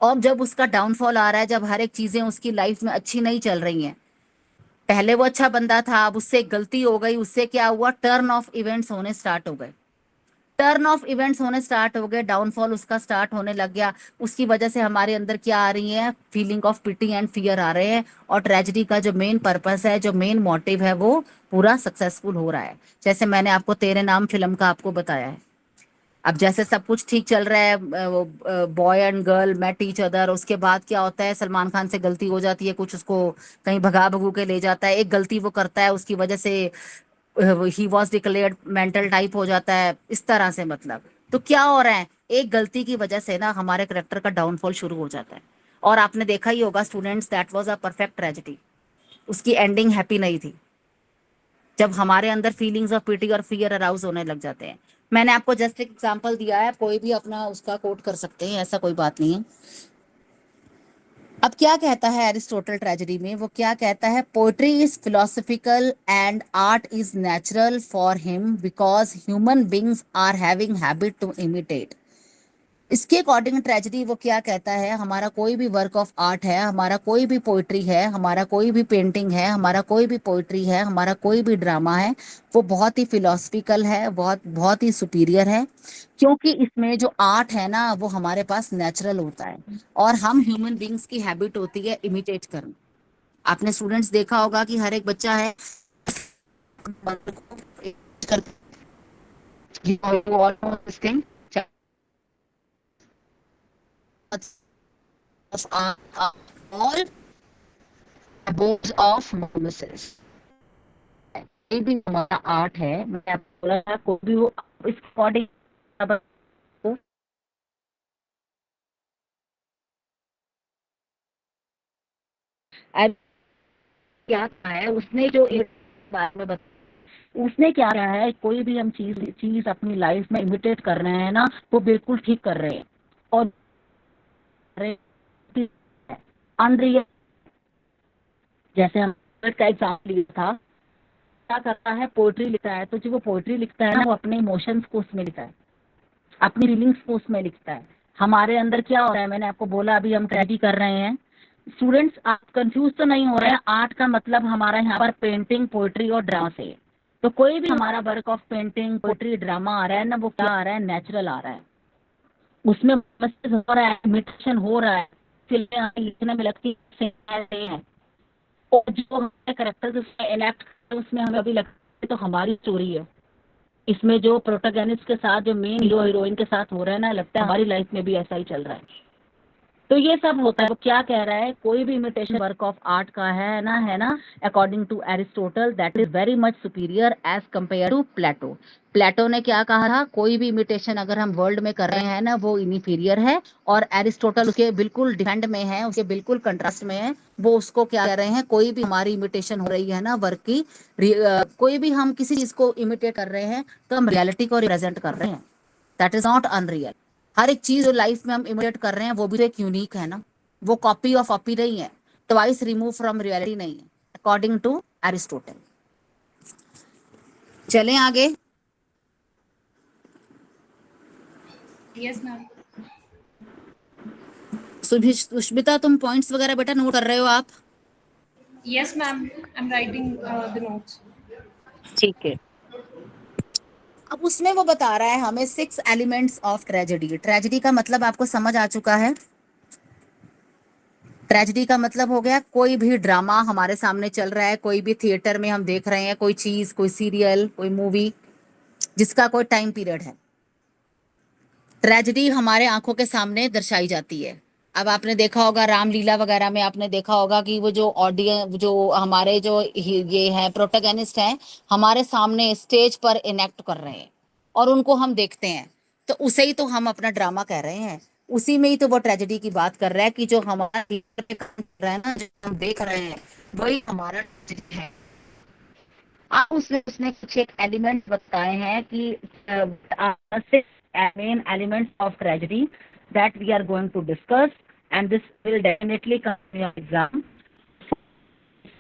और जब उसका डाउनफॉल आ रहा है, जब हर एक चीजें उसकी लाइफ में अच्छी नहीं चल रही हैं, पहले वो अच्छा बंदा था, अब उससे गलती हो गई, उससे क्या हुआ, टर्न ऑफ इवेंट्स होने स्टार्ट हो गए। टर्न ऑफ इवेंट्स होने स्टार्ट हो गए, डाउनफॉल उसका स्टार्ट होने लग गया। उसकी वजह से हमारे अंदर क्या आ रही है, feeling of pity and fear आ रहे हैं। और ट्रेजेडी का जो मेन पर्पस है, जो मेन मोटिव है, वो पूरा सक्सेसफुल हो रहा है। जैसे मैंने आपको तेरे नाम फिल्म का आपको बताया है। अब जैसे सब कुछ ठीक चल रहा है, boy and girl met each other, उसके बाद क्या होता है, सलमान खान से गलती हो जाती है, कुछ उसको कहीं भगा भगू के ले जाता है, एक गलती वो करता है, उसकी वजह से he was declared mental type हो जाता है, इस तरह से। मतलब तो क्या हो रहा है, एक गलती की वजह से ना हमारे करेक्टर का डाउनफॉल शुरू हो जाता है। और आपने देखा ही होगा students, that was a perfect tragedy. उसकी एंडिंग हैप्पी नहीं थी। जब हमारे अंदर फीलिंग्स ऑफ पिटी और फियर अराउज होने लग जाते हैं। मैंने आपको जस्ट एक एग्जांपल दिया है, कोई भी अपना उसका कोट कर सकते हैं, ऐसा कोई बात नहीं है। अब क्या कहता है एरिस्टोटल ट्रेजेडी में, वो क्या कहता है, poetry is philosophical and art is natural for him because human beings are having habit to imitate. इसके अकॉर्डिंग ट्रेजेडी वो क्या कहता है, हमारा कोई भी वर्क ऑफ आर्ट है, हमारा कोई भी पोइट्री है, हमारा कोई भी पेंटिंग है, हमारा कोई भी पोइट्री है, हमारा कोई भी ड्रामा है, वो बहुत ही फिलोसफिकल है, बहुत बहुत ही सुपीरियर है। क्योंकि इसमें जो आर्ट है ना, वो हमारे पास नेचुरल होता है। और हम ह्यूमन बींग्स की हैबिट होती है इमिटेट करना। आपने स्टूडेंट्स देखा होगा कि हर एक बच्चा है all abode of mimesis। ये भी हमारा आर्ट है। मैंने आपको बोला था, कोई भी वो इस अकॉर्डिंग क्या कहा है उसने, जो एक बार में उसने क्या कहा है, कोई भी हम चीज अपनी लाइफ में इमिटेट कर रहे हैं ना, वो बिल्कुल ठीक कर रहे हैं। और अनरियल, जैसे हम का एग्जाम्पल लिया था, क्या करता है, पोएट्री लिखता है, तो जो वो पोएट्री लिखता है ना, वो अपने इमोशंस को उसमें लिखता है, अपनी फीलिंग्स को उसमें लिखता है। हमारे अंदर क्या हो रहा है, मैंने आपको बोला अभी हम स्टडी कर रहे हैं। स्टूडेंट्स आप कंफ्यूज तो नहीं हो रहे हैं, आर्ट का मतलब हमारा यहाँ पर पेंटिंग, पोएट्री और ड्रामा से। तो कोई भी हमारा work of painting, poetry, drama आ रहा है ना, वो क्या आ रहा है, नेचुरल आ रहा है। उसमें मैसेज हो रहा है, इमिटेशन हो रहा है, फिल्में लिखने में लगती है। और जो हमारे करेक्टर्स उसमें एनेक्ट करते हैं, उसमें हमें अभी लगता है तो हमारी स्टोरी है। इसमें जो प्रोटोगेनिस्ट के साथ, जो मेन हीरो हीरोइन के साथ हो रहा है ना, लगता है हमारी लाइफ में भी ऐसा ही चल रहा है। तो ये सब होता है। वो क्या कह रहा है, कोई भी इमिटेशन वर्क ऑफ आर्ट का है ना, according to Aristotle, that is very much superior as compare to Plato. Plato ने क्या कहा था, कोई भी इमिटेशन अगर हम वर्ल्ड में कर रहे हैं ना, वो इन्फीरियर है। और एरिस्टोटल उसके बिल्कुल डिफेंड में है, उसके बिल्कुल कंट्रास्ट में है। वो उसको क्या कह रहे हैं, कोई भी हमारी इमिटेशन हो रही है ना वर्क की, कोई भी हम किसी चीज को इमिटेट कर रहे हैं, तो हम रियलिटी को रिप्रेजेंट कर रहे हैं। That is not unreal. हर एक चीज जो लाइफ में हम इमिटेट कर रहे हैं, वो भी तो एक यूनिक है ना, वो कॉपी ऑफ कॉपी नहीं है, ट्वाइस रिमूव फ्रॉम रियलिटी नहीं है, अकॉर्डिंग टू एरिस्टोटल। चलें आगे। Yes, ma'am. सुष्मिता, तुम पॉइंट्स वगैरह बेटा नोट कर रहे हो आप? Yes, ma'am. I'm writing the notes. ठीक है। अब उसमें वो बता रहा है हमें 6 एलिमेंट्स ऑफ ट्रेजेडी। ट्रेजेडी का मतलब आपको समझ आ चुका है। ट्रेजेडी का मतलब हो गया कोई भी ड्रामा हमारे सामने चल रहा है, कोई भी थिएटर में हम देख रहे हैं, कोई चीज, कोई सीरियल, कोई मूवी जिसका कोई टाइम पीरियड है, ट्रेजेडी हमारे आंखों के सामने दर्शाई जाती है। अब आपने देखा होगा रामलीला वगैरह में, आपने देखा होगा कि वो जो ऑडियंस, जो हमारे जो ये है प्रोटैगनिस्ट हैं, हमारे सामने स्टेज पर इनेक्ट कर रहे हैं और उनको हम देखते हैं, तो उसे ही तो हम अपना ड्रामा कह रहे हैं। उसी में ही तो वो ट्रेजेडी की बात कर रहा है कि जो हमारा theatre पे काम कर रहा है ना, जो हम देख रहे हैं, वही हमारा ट्रेजेडी है। अब उसने कुछ एक एलिमेंट बताए हैं कि main elements of tragedy that we are going to discuss, and this will definitely come in your exam.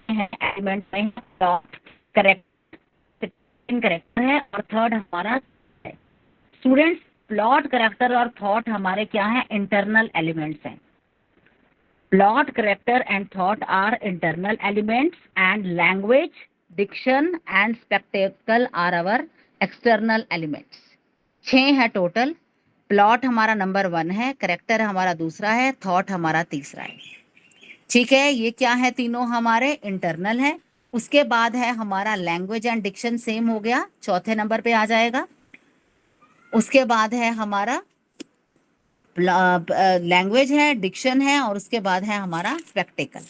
Element में प्लॉट, करेक्टर, करेक्टर है, और थर्ड हमारा स्टूडेंट्स प्लॉट, करेक्टर और थॉट हमारे क्या है? इंटरनल एलिमेंट्स हैं। Plot, character and thought are internal elements and language, diction and spectacle are our external elements. 6 है टोटल। प्लॉट हमारा नंबर 1 है, करेक्टर हमारा दूसरा है, थॉट हमारा तीसरा है। ठीक है, ये क्या है? तीनों हमारे इंटरनल है। उसके बाद है हमारा लैंग्वेज एंड डिक्शन, सेम हो गया, चौथे नंबर पे आ जाएगा। उसके बाद है हमारा लैंग्वेज है, डिक्शन है, और उसके बाद है हमारा spectacle.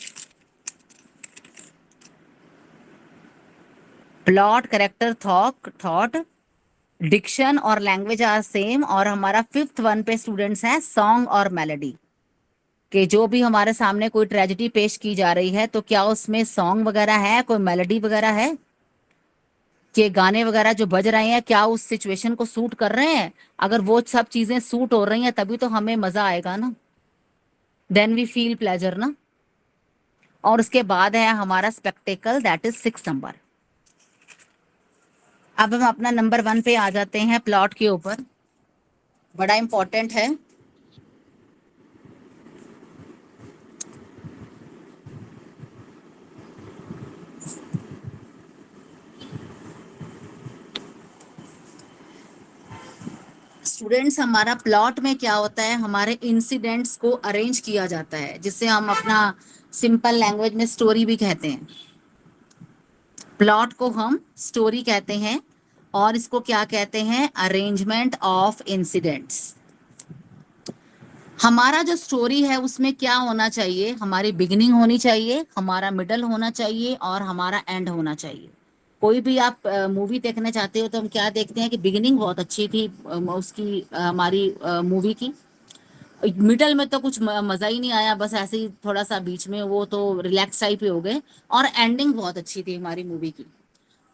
Plot, character, thought, diction और लैंग्वेज आर सेम। और हमारा 5th वन पे स्टूडेंट्स हैं सॉन्ग और मेलोडी, कि जो भी हमारे सामने कोई ट्रेजेडी पेश की जा रही है तो क्या उसमें सॉन्ग वगैरह है, कोई मेलोडी वगैरह है, कि गाने वगैरह जो बज रहे हैं क्या उस सिचुएशन को सूट कर रहे हैं? अगर वो सब चीजें सूट हो रही हैं तभी तो हमें मजा आएगा ना, देन वी फील प्लेजर ना। और उसके बाद है हमारा स्पेक्टेकल, दैट इज 6 नंबर। अब हम अपना नंबर 1 पे आ जाते हैं, प्लॉट के ऊपर। बड़ा इंपॉर्टेंट है। स्टूडेंट्स, हमारा प्लॉट में क्या होता है? हमारे इंसिडेंट्स को अरेंज किया जाता है, जिससे हम अपना सिंपल लैंग्वेज में स्टोरी भी कहते हैं। प्लॉट को हम स्टोरी कहते हैं, और इसको क्या कहते हैं? Arrangement of incidents. हमारा जो स्टोरी है उसमें क्या होना चाहिए? हमारी बिगिनिंग होनी चाहिए, हमारा मिडल होना चाहिए, और हमारा एंड होना चाहिए। कोई भी आप मूवी देखने चाहते हो तो हम क्या देखते हैं कि बिगिनिंग बहुत अच्छी थी उसकी, हमारी मूवी की। मिडल में तो कुछ मजा ही नहीं आया, बस ऐसे ही थोड़ा सा बीच में वो तो रिलैक्स टाइप ही हो गए, और एंडिंग बहुत अच्छी थी हमारी मूवी की।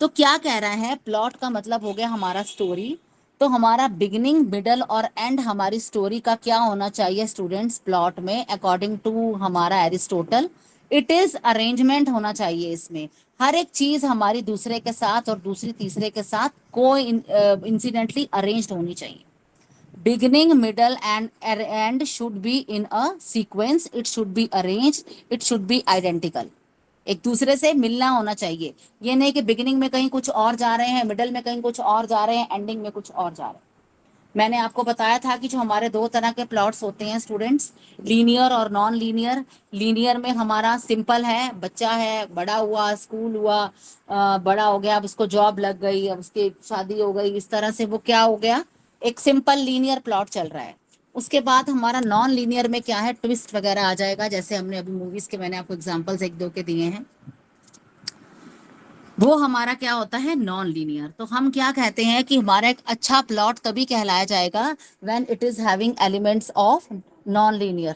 तो क्या कह रहा है? प्लॉट का मतलब हो गया हमारा स्टोरी। तो हमारा बिगिनिंग, मिडल और एंड हमारी स्टोरी का क्या होना चाहिए स्टूडेंट्स? प्लॉट में अकॉर्डिंग टू हमारा एरिस्टोटल, इट इज अरेंजमेंट होना चाहिए। इसमें हर एक चीज हमारी दूसरे के साथ और दूसरी तीसरे के साथ को इंसिडेंटली अरेंज्ड होनी चाहिए। Beginning, middle and end should be in a sequence. It should be arranged. It should be identical. एक दूसरे से मिलना होना चाहिए। ये नहीं कि बिगिनिंग में कहीं कुछ और जा रहे हैं, मिडल में कहीं कुछ और जा रहे हैं, एंडिंग में कुछ और जा रहे हैं। मैंने आपको बताया था कि जो हमारे 2 तरह के प्लॉट्स होते हैं स्टूडेंट्स, लीनियर और नॉन लीनियर। लीनियर में हमारा सिंपल है, बच्चा है, बड़ा हुआ, स्कूल हुआ, बड़ा हो गया, अब उसको जॉब लग गई, अब उसकी शादी हो गई, इस तरह से वो क्या हो गया? एक सिंपल लीनियर प्लॉट चल रहा है। उसके बाद हमारा नॉन लीनियर में क्या है? ट्विस्ट वगैरह आ जाएगा, जैसे हमने अभी मूवीज के मैंने आपको एग्जांपल्स 1-2 के दिए हैं। वो हमारा क्या होता है? Non linear. तो हम क्या कहते हैं कि हमारा एक अच्छा प्लॉट तभी कहलाया जाएगा when it is having elements of non linear.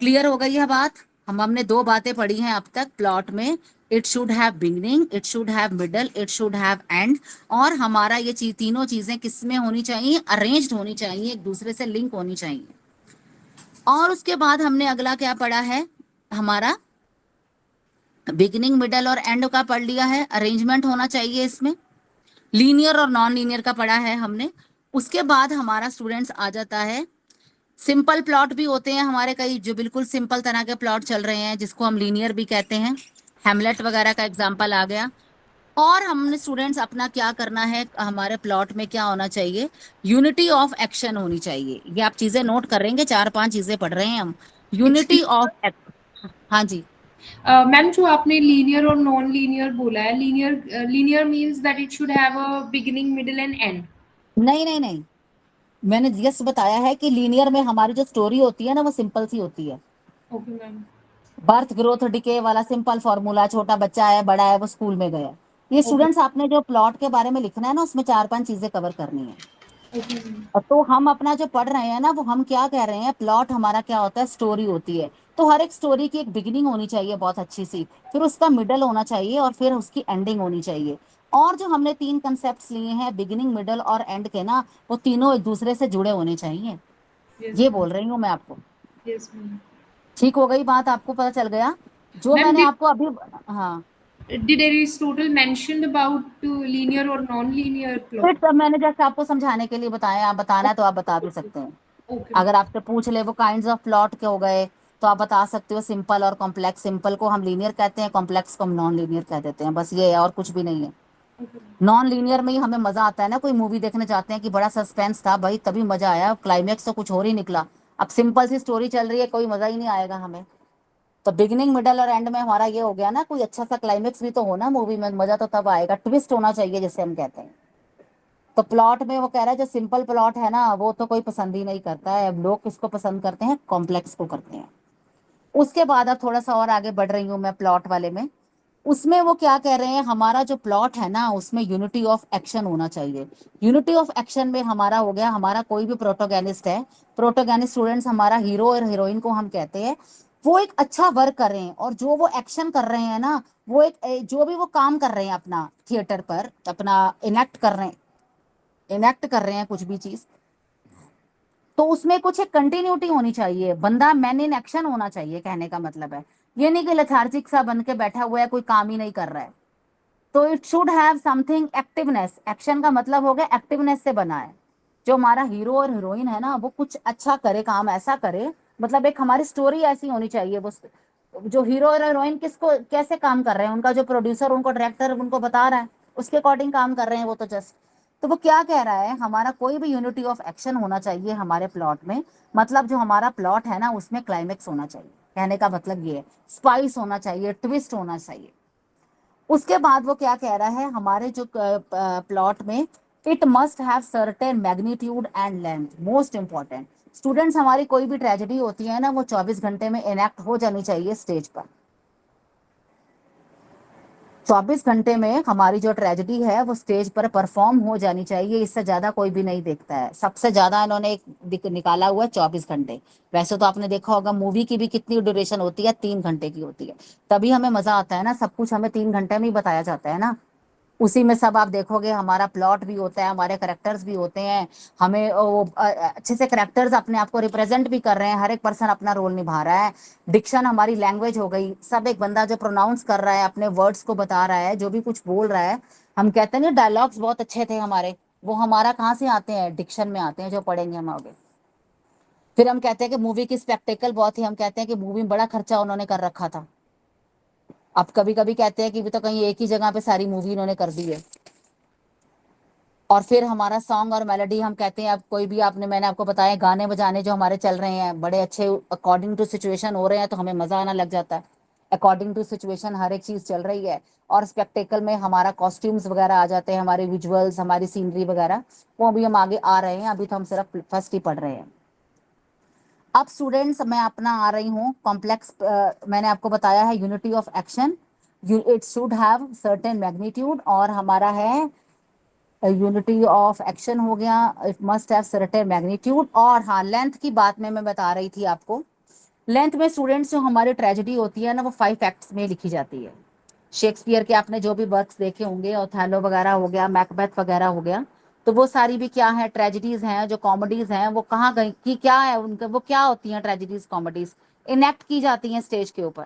Clear हो गई है बात? हमने 2 बातें पढ़ी हैं अब तक प्लॉट में। It should have beginning, it should have middle, it should have and. और हमारा ये तीनों चीजें किस में होनी चाहिए? अरेंज्ड होनी चाहिए, एक दूसरे से लिंक होनी चाहिए। और उसके बाद हमने अगला क्या पढ़ा है? हमारा बिगिनिंग, मिडल और एंड का पढ़ लिया है, अरेंजमेंट होना चाहिए इसमें। लीनियर और नॉन लीनियर का पढ़ा है हमने। उसके बाद हमारा स्टूडेंट्स आ जाता है, सिंपल प्लॉट भी होते हैं हमारे कई, जो बिल्कुल सिंपल तरह के प्लॉट चल रहे हैं, जिसको हम लीनियर भी कहते हैं। हैमलेट वगैरह का एग्जाम्पल आ गया। और हमने स्टूडेंट्स अपना क्या करना है, हमारे प्लॉट में क्या होना चाहिए, यूनिटी ऑफ एक्शन होनी चाहिए। ये आप चीजें नोट करेंगे, 4-5 चीजें पढ़ रहे हैं हम, यूनिटी Excuse ऑफ एक्शन। हाँ जी। मैम, जो आपने लीनियर और नॉन लीनियर बोला है, linear means that it should have a beginning, middle and and. नहीं नहीं नहीं, मैंने जस्ट बताया है कि लीनियर में हमारी जो स्टोरी होती है ना वो सिंपल सी होती है। Okay ma'am. Birth growth decay वाला सिंपल फॉर्मूला, छोटा बच्चा है बड़ा है वो स्कूल में गया। ये ओके। स्टूडेंट्स आपने जो प्लॉट के बारे में लिखना है ना उसमें 4-5 चीजें कवर करनी है। Okay ma'am. तो हम अपना जो पढ़ रहे हैं ना वो हम क्या कह रहे हैं, प्लॉट हमारा क्या होता है, स्टोरी होती है। तो हर एक स्टोरी की एक बिगिनिंग होनी चाहिए बहुत अच्छी सी, फिर उसका मिडल होना चाहिए और फिर उसकी एंडिंग होनी चाहिए। और जो हमने 3 कंसेप्ट लिए हैं बिगिनिंग मिडल और एंड के ना, वो तीनों एक दूसरे से जुड़े होने चाहिए। यस ये मैम। बोल रही हूँ मैं आपको। Yes ma'am. ठीक हो गई बात, आपको पता चल गया जो मैम, मैंने आपको अभी। हाँ, did Aristotle mentioned about linear or non-linear फिर plot? सब मैंने जैसे आपको समझाने के लिए बताया, आप बताना है तो आप बता भी सकते हैं। Okay अगर मैम। आपसे पूछ ले वो काइंड्स ऑफ प्लॉट के हो गए, तो आप बता सकते हो सिंपल और कॉम्प्लेक्स। सिंपल को हम लीनियर कहते हैं, कॉम्प्लेक्स को हम नॉन लीनियर कह देते हैं, बस ये है और कुछ भी नहीं है। ओके। नॉन लीनियर में ही हमें मजा आता है ना, कोई मूवी देखने जाते हैं कि बड़ा सस्पेंस था भाई तभी मजा आया, क्लाइमेक्स तो कुछ और ही निकला। अब सिंपल सी स्टोरी चल रही है, कोई मजा ही नहीं आएगा हमें। तो बिगिनिंग मिडल और एंड में हमारा ये हो गया ना, कोई अच्छा सा क्लाइमेक्स भी तो हो ना मूवी में, मजा तो तब आएगा, ट्विस्ट होना चाहिए जिसे हम कहते हैं। तो प्लॉट में वो कह रहा है जो सिंपल प्लॉट है ना वो तो कोई पसंद ही नहीं करता है, लोग किसको पसंद करते हैं, कॉम्प्लेक्स को करते हैं। उसके बाद अब थोड़ा सा और आगे बढ़ रही हूँ मैं प्लॉट वाले में। उसमें वो क्या कह रहे हैं, हमारा जो प्लॉट है ना उसमें यूनिटी ऑफ एक्शन होना चाहिए। यूनिटी ऑफ एक्शन में हमारा हो गया, हमारा कोई भी प्रोटोगेनिस्ट है, प्रोटोगेनिस्ट स्टूडेंट्स हमारा हीरो और हीरोइन को हम कहते हैं, वो एक अच्छा वर्क कर रहे हैं और जो वो एक्शन कर रहे हैं ना, वो एक जो भी वो काम कर रहे हैं अपना थिएटर पर, अपना इनेक्ट कर रहे हैं कुछ भी चीज, तो उसमें कुछ एक कंटिन्यूटी होनी चाहिए, बंदा मैन इन एक्शन होना चाहिए, कहने का मतलब है ये नहीं कि लेथार्जिक सा बन के बैठा हुआ है कोई काम ही नहीं कर रहा है। तो it should have something activeness, action का मतलब हो गया एक्टिवनेस से बना है। जो हमारा हीरो और हीरोइन है ना वो कुछ अच्छा करे, काम ऐसा करे, मतलब एक हमारी स्टोरी ऐसी होनी चाहिए। वो जो हीरो और हीरोइन किसको कैसे काम कर रहे हैं, उनका जो प्रोड्यूसर उनको डायरेक्टर उनको बता रहा है उसके अकॉर्डिंग काम कर रहे हैं वो तो जस्ट। तो वो क्या कह रहा है, हमारा कोई भी यूनिटी ऑफ एक्शन होना चाहिए हमारे प्लॉट में, मतलब जो हमारा प्लॉट है ना उसमें क्लाइमेक्स होना चाहिए, कहने का मतलब ये है, स्पाइस होना चाहिए, ट्विस्ट होना चाहिए। उसके बाद वो क्या कह रहा है, हमारे जो प्लॉट में it must have certain magnitude and length, most important. Students हमारी कोई भी ट्रेजेडी होती है ना वो 24 घंटे में इनेक्ट हो जानी चाहिए स्टेज पर। 24 घंटे में हमारी जो ट्रेजेडी है वो स्टेज पर परफॉर्म हो जानी चाहिए, इससे ज्यादा कोई भी नहीं देखता है। सबसे ज्यादा इन्होंने एक निकाला हुआ है 24 घंटे। वैसे तो आपने देखा होगा मूवी की भी कितनी ड्यूरेशन होती है, 3 घंटे की होती है, तभी हमें मजा आता है ना, सब कुछ हमें 3 घंटे में ही बताया जाता है ना। उसी में सब आप देखोगे हमारा प्लॉट भी होता है, हमारे करेक्टर्स भी होते हैं, हमें वो अच्छे से करेक्टर्स अपने आप को रिप्रेजेंट भी कर रहे हैं, हर एक पर्सन अपना रोल निभा रहा है। डिक्शन हमारी लैंग्वेज हो गई, सब एक बंदा जो प्रोनाउंस कर रहा है अपने वर्ड्स को बता रहा है, जो भी कुछ बोल रहा है। हम कहते हैं ना डायलॉग्स बहुत अच्छे थे हमारे, वो हमारा कहाँ से आते हैं, डिक्शन में आते हैं, जो पढ़ेंगे हम आगे। फिर हम कहते हैं कि मूवी की स्पेक्टेकल बहुत ही, हम कहते हैं कि मूवी में बड़ा खर्चा उन्होंने कर रखा था। अब कभी कभी कहते हैं कि भी तो कहीं एक ही जगह पे सारी मूवी इन्होंने कर दी है। और फिर हमारा सॉन्ग और मेलोडी, हम कहते हैं अब कोई भी आपने, मैंने आपको बताया गाने बजाने जो हमारे चल रहे हैं बड़े अच्छे अकॉर्डिंग टू सिचुएशन हो रहे हैं, तो हमें मजा आना लग जाता है। अकॉर्डिंग टू सिचुएशन हर एक चीज चल रही है। और स्पेक्टेकल में हमारा कॉस्ट्यूम्स वगैरह आ जाते हैं, हमारे विजुअल्स, हमारी सीनरी वगैरह, वो भी हम आगे आ रहे हैं, अभी तो हम सिर्फ फर्स्ट ही पढ़ रहे हैं। अब स्टूडेंट्स मैं अपना आ रही हूँ कॉम्प्लेक्स, मैंने आपको बताया है unity of action, it should have certain magnitude, और हमारा है यूनिटी ऑफ एक्शन हो गया, it must have certain magnitude. और हाँ, लेंथ की बात में मैं बता रही थी आपको, लेंथ में स्टूडेंट्स जो हमारी ट्रेजेडी होती है ना वो 5 एक्ट्स में लिखी जाती है। शेक्सपियर के आपने जो भी वर्क्स देखे होंगे, ओथेलो वगैरह हो गया, मैकबेथ वगैरह हो गया, तो वो सारी भी क्या है, ट्रेजेडीज हैं, जो कॉमेडीज हैं वो कहाँ गई कि क्या है उनके, वो क्या होती हैं ट्रेजेडीज कॉमेडीज, इनेक्ट की जाती हैं स्टेज के ऊपर।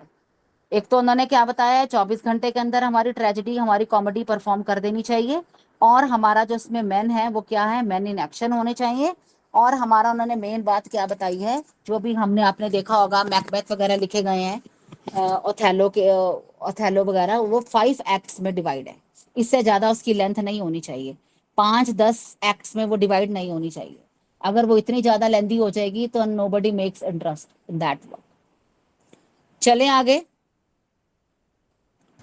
एक तो उन्होंने क्या बताया है, 24 घंटे के अंदर हमारी ट्रेजेडी, हमारी कॉमेडी परफॉर्म कर देनी चाहिए। और हमारा जो इसमें मैन है वो क्या है, मैन इन एक्शन होने चाहिए। और हमारा उन्होंने मेन बात क्या बताई है, जो भी हमने आपने देखा होगा मैकबेथ वगैरह लिखे गए हैं, ओथेलो के, ओथेलो वगैरह, वो 5 एक्ट्स में डिवाइड है। इससे ज्यादा उसकी लेंथ नहीं होनी चाहिए, 5-10 एक्ट्स में वो डिवाइड नहीं होनी चाहिए। अगर वो इतनी ज्यादा लेंथी हो जाएगी तो nobody makes interest in that work. चलें आगे।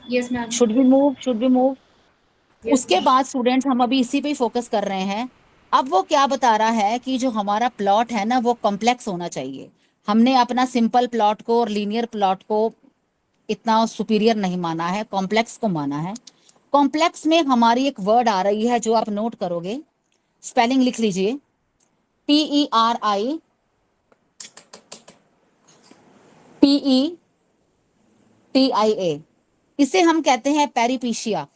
Yes, ma'am. Should be move. Yes, उसके ma'am. बाद स्टूडेंट्स हम अभी इसी पे ही फोकस कर रहे हैं। अब वो क्या बता रहा है कि जो हमारा प्लॉट है ना वो कॉम्प्लेक्स होना चाहिए। हमने अपना सिंपल प्लॉट को और लीनियर प्लॉट को इतना सुपीरियर नहीं माना है, कॉम्प्लेक्स को माना है। कॉम्प्लेक्स में हमारी एक वर्ड आ रही है जो आप नोट करोगे, स्पेलिंग लिख लीजिए, PERIPETIA। इसे हम कहते हैं peripeteia.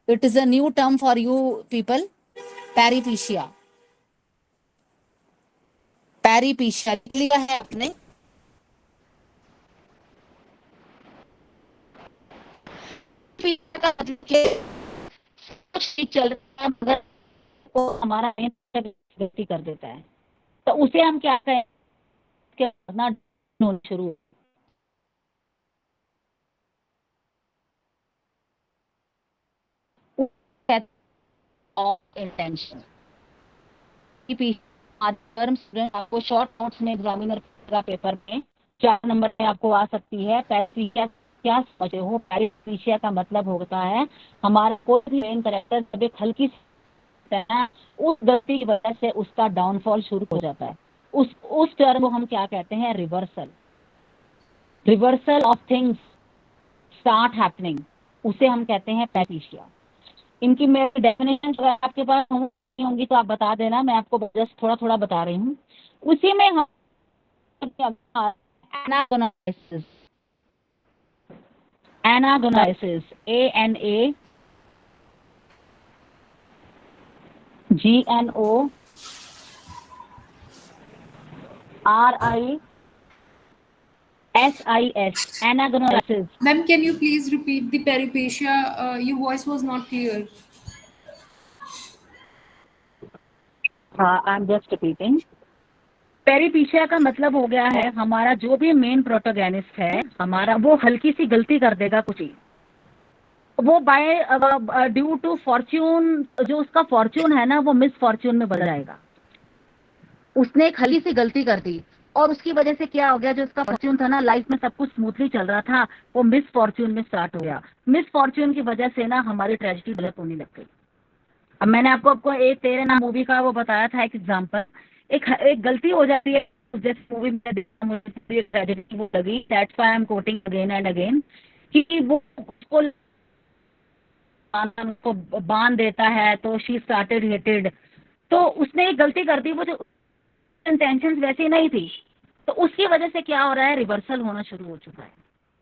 It is a new term for you people, peripeteia. Peripeteia लिया है आपने। कुछ चल रहा है मगर वो हमारा गलती कर देता है, तो उसे हम क्या करना शुरू ऑफ इंटेंशन। स्टूडेंट आपको शॉर्ट नोट्स में एग्जामिनर का पेपर में 4 नंबर में आपको आ सकती है। पेरिपीशिया क्या समझे हो? पेरिपीशिया का मतलब होता है हमारा कोई भी मेन कैरेक्टर जब एक हल्की है उस गलती की वजह से उसका डाउनफॉल शुरू हो जाता है। उस टर्म को हम क्या कहते हैं? Reversal of things start happening, उसे हम कहते हैं पेरिपीशिया। इनकी मेरी डेफिनेशन अगर आपके पास होंगी तो आप बता देना, मैं आपको जस्ट थोड़ा थोड़ा बता रही हूँ। उसी में हम एनागोनाइसिस, ANAGONISIS, anagonolysis। Ma'am, can you please repeat the peripecia? Your voice was not clear. हाँ, आई एम जस्ट रिपीटिंग। पेरिपीशिया का मतलब हो गया है हमारा जो भी मेन प्रोटोगेनिस्ट है हमारा, वो हल्की सी गलती कर देगा कुछ ही, वो बाय ड्यू टू फॉर्च्यून, जो उसका फॉर्च्यून है ना वो मिस फॉर्च्यून में बदल जाएगा। उसने एक हल्की सी गलती कर दी और उसकी वजह से क्या हो गया, जो उसका फॉर्च्यून था ना, लाइफ में सब कुछ स्मूथली चल रहा था, वो मिस फॉर्च्यून में स्टार्ट हो गया। मिस फॉर्च्यून की वजह से ना हमारी ट्रेजेडी डेवलप होने लग गई। अब मैंने आपको एक तेरे नाम मूवी का वो बताया था एक एग्जांपल। एक गलती हो जाती है, जैसे मूवी में देखा मुझे ट्रेजेडी वो लगी, that's why I am quoting again and again, कि वो उसको बांध देता है तो शी स्टार्टेड हेटेड। तो उसने एक गलती कर दी, वो जो इंटेंशंस वैसी नहीं थी, तो उसकी वजह से क्या हो रहा है, रिवर्सल होना शुरू हो चुका है।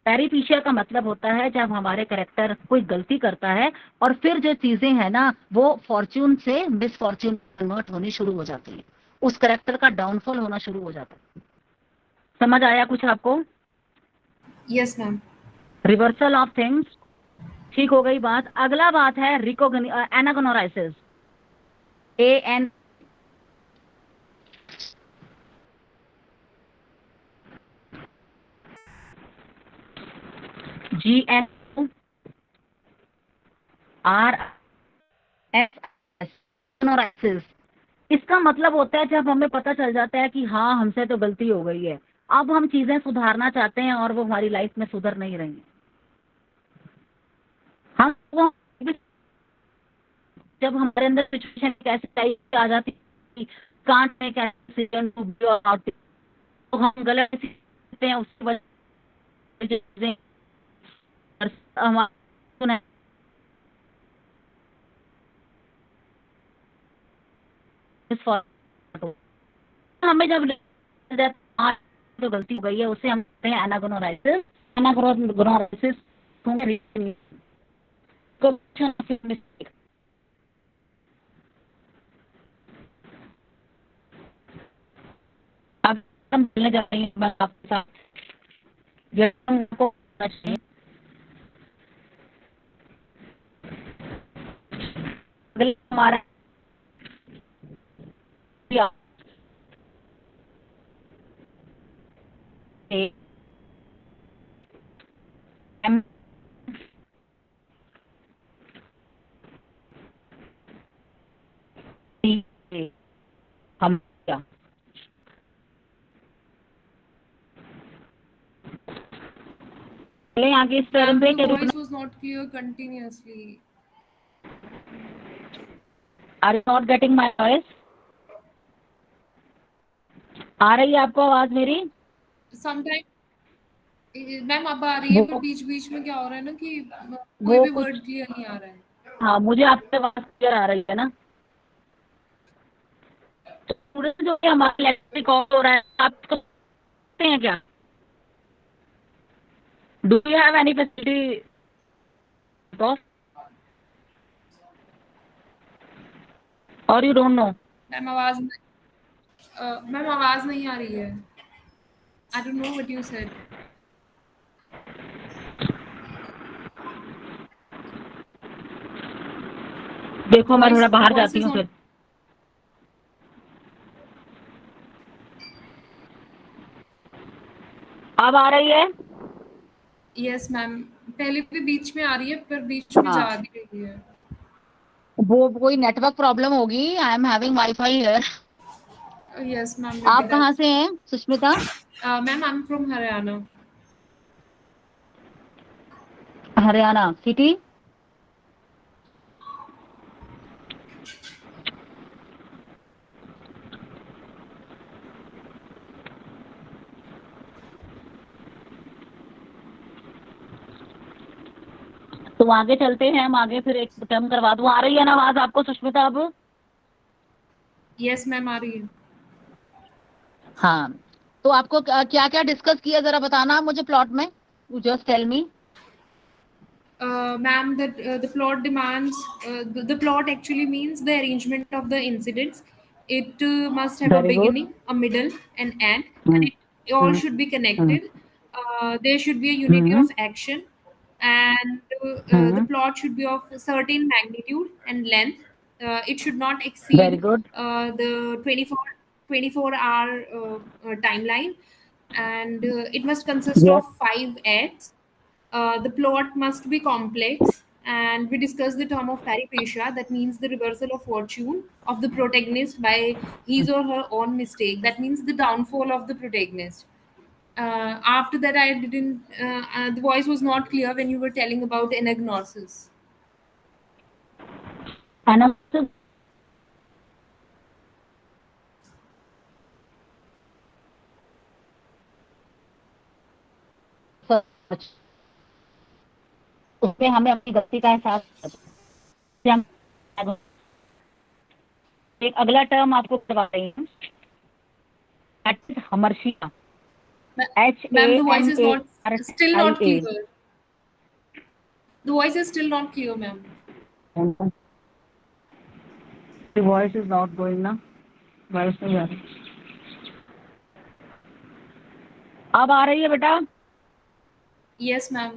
पेरिपीशिया का मतलब होता है जब हमारे कैरेक्टर कोई गलती करता है और फिर जो चीजें हैं ना वो फॉर्च्यून से मिस फॉर्च्यून कन्वर्ट होनी शुरू हो जाती है, उस कैरेक्टर का डाउनफॉल होना शुरू हो जाता है। समझ आया कुछ आपको? Yes, ma'am. Reversal of things, ठीक हो गई बात। अगला बात है एनागोनोराइसिस, AN GNORISIS। इसका मतलब होता है जब हमें पता चल जाता है कि हाँ हमसे तो गलती हो गई है, अब हम चीजें सुधारना चाहते हैं और वो हमारी लाइफ में सुधर नहीं रही हैं। हाँ, जब हमारे अंदर सिचुएशन कैसे टाइप आ जाती है, कांट में कैसे तो हम गलत सीखते हैं, उसकी वजह से चीजें हमारे हमें जब जो गलती हो गई है उसे हम कहते हैं एनागोनोराइसिस। एनागोनोराइसिस अब हम मिलने जा रहे हैं आपके साथ, हमको हमारा चले यहाँ के इस टर्म Ma'am, पे the कि voice रुकना? was not clear continuously. Are you not getting my voice? आ रही है आपको आवाज मेरी? Sometimes, मैम अब आ रही है, पर वो बीच बीच में क्या हो रहा है ना कि कोई वो भी कुछ, वर्ड क्लियर नहीं आ रहा है. हाँ मुझे आपकी आवाज क्लियर आ रही है ना। स्टूडेंट जो कि हमारा लेक्चर रिकॉर्ड हो रहा है, आप इसको देखते हैं क्या? Do you have any facility और यू डोंट नो? मैम आवाज नहीं आ रही है. I don't know what you said. देखो मैं थोड़ा The बाहर voice जाती is हूँ not. फिर। अब आ रही है? Yes, ma'am. पहले भी बीच में आ रही है, पर बीच में जा हाँ, भी रही है. वो कोई नेटवर्क प्रॉब्लम होगी। I am having wifi here. Yes, ma'am. Maybe आप कहाँ that's. से हैं Sushmita? Ma'am, I'm from Haryana. Haryana city? तो आगे चलते हैं हम, आगे फिर एक टर्म करवा दूं। आ रही है ना आवाज आपको सुष्मिता अब? Yes, ma'am. आ रही है. हाँ, तो आपको क्या क्या डिस्कस किया जरा बताना मुझे प्लॉट में। You just tell me. Ma'am, the plot demands. The plot actually means the arrangement of the incidents. It must have a very good. beginning, a middle, an end, and it all should be connected. There should be a unity of action, and the plot should be of a certain magnitude and length. It should not very exceed good. the 24-hour timeline, and it must consist yes. of 5 acts. The plot must be complex, and we discussed the term of peripecia, that means the reversal of fortune of the protagonist by his or her own mistake. That means the downfall of the protagonist. After that, I didn't. The voice was not clear when you were telling about anagnosis. उसमें हमें अपनी गलती का एहसास होता है। एक अगला टर्म आपको करवा रही हूँ, हमर्शिया। Ma'am, the voice is not still not HAMARSIA। clear. The voice is still not clear, ma'am. The voice is not going ना, voice नहीं आ रही। अब आ रही है बेटा? Yes, ma'am.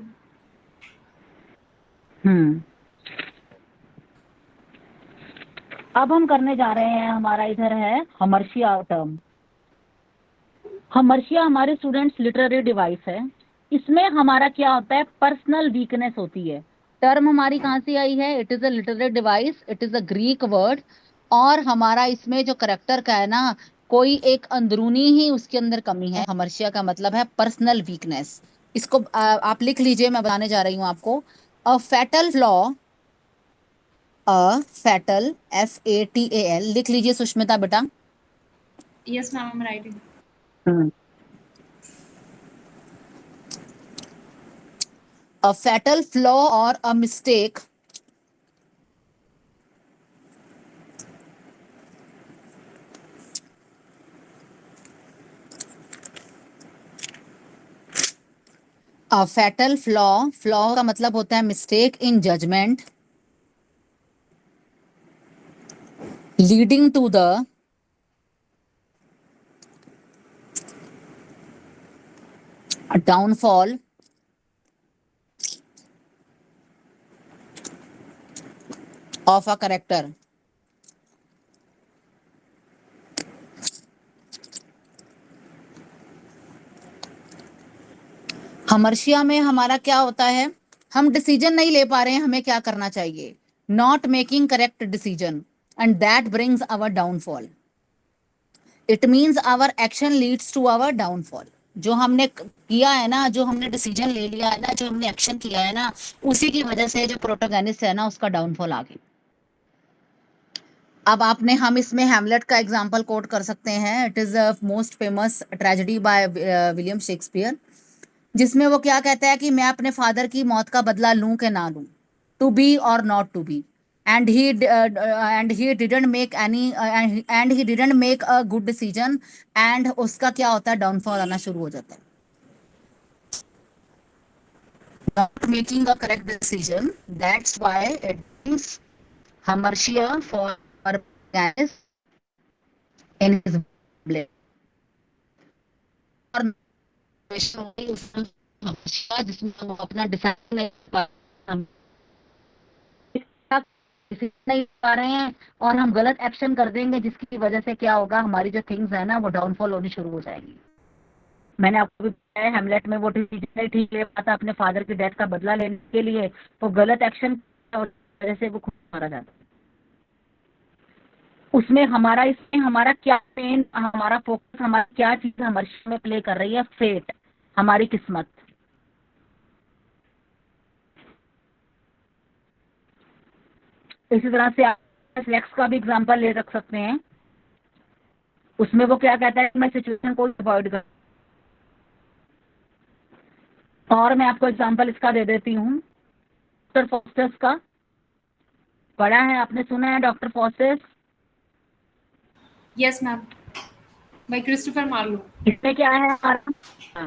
अब हम करने जा रहे हैं, हमारा इधर है हमर्शिया टर्म। हमर्शिया हमारे स्टूडेंट्स लिटरेरी डिवाइस है। इसमें हमारा क्या होता है, पर्सनल वीकनेस होती है। टर्म हमारी कहाँ से आई है? It is a literary device, it is a Greek word. और हमारा इसमें जो करेक्टर का है ना, कोई एक अंदरूनी ही उसके अंदर कमी है। हमर्शिया का मतलब है पर्सनल वीकनेस। इसको आप लिख लीजिए, मैं बताने जा रही हूँ आपको। अ फैटल फ्लॉ, फैटल FATAL लिख लीजिए सुष्मिता बेटा। Yes, ma'am. I'm writing. A fatal flaw or a mistake a fatal flaw, flaw का मतलब होता है mistake in judgment, leading to the downfall of a character. हमर्शिया में हमारा क्या होता है, हम डिसीजन नहीं ले पा रहे हैं, हमें क्या करना चाहिए? Not making correct decision, and that brings our downfall. It means our action leads to our downfall. जो हमने किया है ना, जो हमने डिसीजन ले लिया है ना, जो हमने एक्शन किया है ना, उसी की वजह से जो प्रोटोगेनिस्ट है ना उसका डाउनफॉल आ गया। अब हम इसमें हैमलेट का एग्जाम्पल कोट कर सकते हैं। It is a most famous tragedy by William Shakespeare, जिसमें वो क्या कहता है कि मैं अपने फादर की मौत का बदला लूं कि ना लूं, टू बी और not to be, and he didn't make any and he didn't make a good decision, and उसका क्या होता है, डाउनफॉल आना शुरू हो जाता है। Not making a correct decision, that's why it brings hamartia for Ganesh in his blade, और उसमें hamartia जिसमें हम अपना डिसाइड नहीं कर पा, हम डिसीजन नहीं पा रहे हैं और हम गलत एक्शन कर देंगे, जिसकी वजह से क्या होगा, हमारी जो थिंग्स है ना वो डाउनफॉल होनी शुरू हो जाएगी। मैंने आपको भी बताया हेमलेट में वो डिसीजन नहीं ठीक ले पाता अपने फादर की डेथ का बदला लेने के लिए, वो गलत एक्शन की वजह से वो खुद मारा जाता है। इसमें हमारा क्या पेन, हमारा फोकस, हमारी क्या चीज हमारे में प्ले कर रही है, फेट, हमारी किस्मत। इसी तरह से आप फ्लेक्स का भी एग्जांपल ले रख सकते हैं। उसमें वो क्या कहता है, मैं सिचुएशन को अवॉइड कर, और मैं आपको एग्जांपल इसका दे देती हूँ, डॉक्टर फॉस्टर्स का। पढ़ा है आपने, सुना है doctor fosters? Yes, ma'am. By Christopher Marlowe. इसमें क्या है हमारा,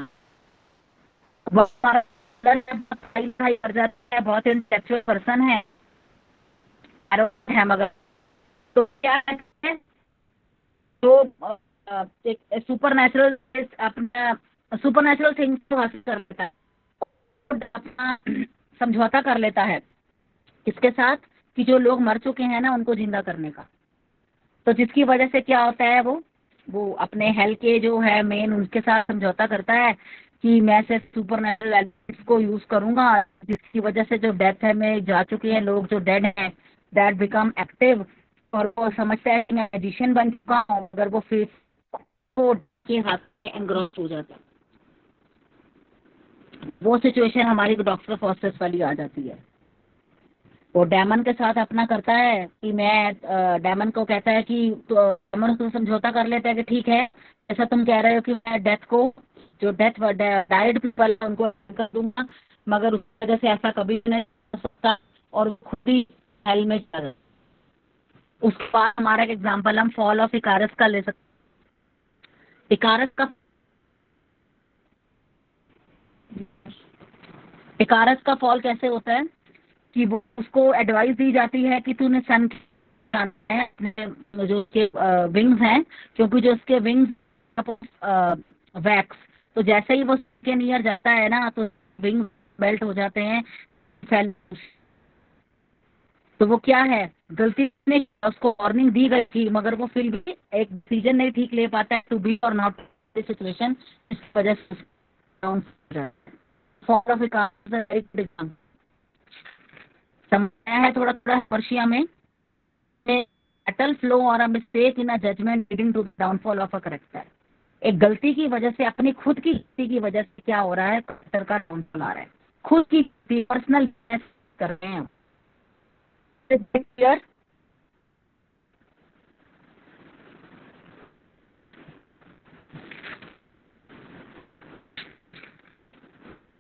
वो हमारा कर जाता है, बहुत इंटेलेक्चुअल पर्सन है मगर तो क्या है, तो एक सुपर नेचुरल अपना सुपर नेचुरल थिंग्स को हासिल कर लेता है, अपना समझौता कर लेता है इसके साथ कि जो लोग मर चुके हैं ना उनको जिंदा करने का। तो जिसकी वजह से क्या होता है, वो अपने हेल्थ के जो है मेन उनके साथ समझौता करता है कि मैं सिर्फ सुपर नेचुरल एलिमेंट्स को यूज करूंगा, जिसकी वजह से जो डेथ है में जा चुके हैं लोग, जो डेड हैं, दैट बिकम एक्टिव, और वो समझता है कि मैं मैजिशियन बन चुका हूँ, अगर वो फिर के हाथ में एंग्रोस हो जाता है। वो सिचुएशन हमारी डॉक्टर फॉस्टर्स वाली आ जाती है। वो डेमन के साथ अपना करता है कि मैं डेमन को कहता है कि तो डेमन उसको समझौता कर लेता है कि ठीक है, ऐसा तुम कह रहे हो कि मैं डेथ को, जो डेथ डाइड पीपल उनको कर दूंगा, मगर उस वजह से ऐसा कभी नहीं हो सकता, और खुद ही हेल में चला जाता। उसके बाद हमारा एक एग्जाम्पल हम फॉल ऑफ इकारस का ले सकते। इकारस का फॉल कैसे होता है कि वो उसको एडवाइस दी जाती है कि तूने सन है, जो उसके विंग्स हैं, क्योंकि जो उसके विंग्स वैक्स, तो जैसे ही वो उसके नियर जाता है ना तो विंग्स बेल्ट हो जाते हैं, फैल। तो वो क्या है, गलती नहीं, उसको वार्निंग दी गई थी मगर वो फिर भी एक डिसीजन नहीं ठीक ले पाता है, टू बी और नॉट सिचुएशन, इस वजह से डाउन फॉर ऑफ एक समझाया है थोड़ा थोड़ा पर्शिया में, fatal flaw or a mistake in a judgment leading to the downfall of a character। एक गलती की वजह से, अपनी खुद की गलती की वजह से क्या हो रहा है, कैरेक्टर का डाउनफॉल आ रहा है, खुद की पर्सनल कर रहे हैं। क्लियर?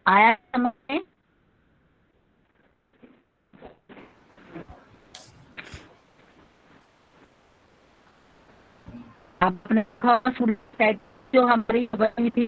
आया समझ में? आपने जो हमारी बनी थी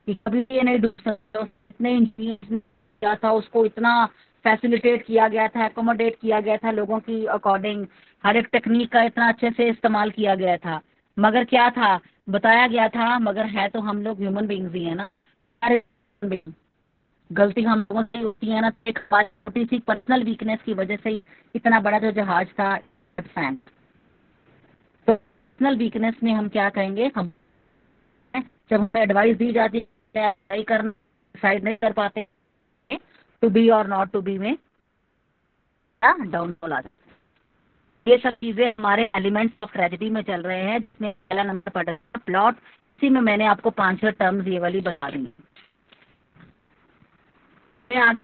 कि कभी ये नहीं डूब सकते, इतने इंजीनियर्स किया था उसको, इतना फैसिलिटेट किया गया था, एकोमोडेट किया गया था लोगों की अकॉर्डिंग, हर एक टेक्निक का इतना अच्छे से इस्तेमाल किया गया था, मगर क्या था, बताया गया था, मगर है तो हम लोग ह्यूमन बीइंग्स ही है ना, सारे गलती हम लोगों से होती है ना। एक छोटी सी पर्सनल वीकनेस की वजह से ही इतना बड़ा जो जहाज था फैंक। तो पर्सनल वीकनेस में हम क्या कहेंगे, हम जब हमें एडवाइस दी जाती है डिसाइड नहीं कर पाते टू बी और नॉट टू बी में डाउनफॉल आ जाता है। ये सब चीजें हमारे एलिमेंट्स ऑफ ट्रेजेडी में चल रहे हैं, जिसमें पहला नंबर पड़ रहा है प्लॉट। इसी में मैंने आपको 5-6 टर्म्स ये वाली बता दी है।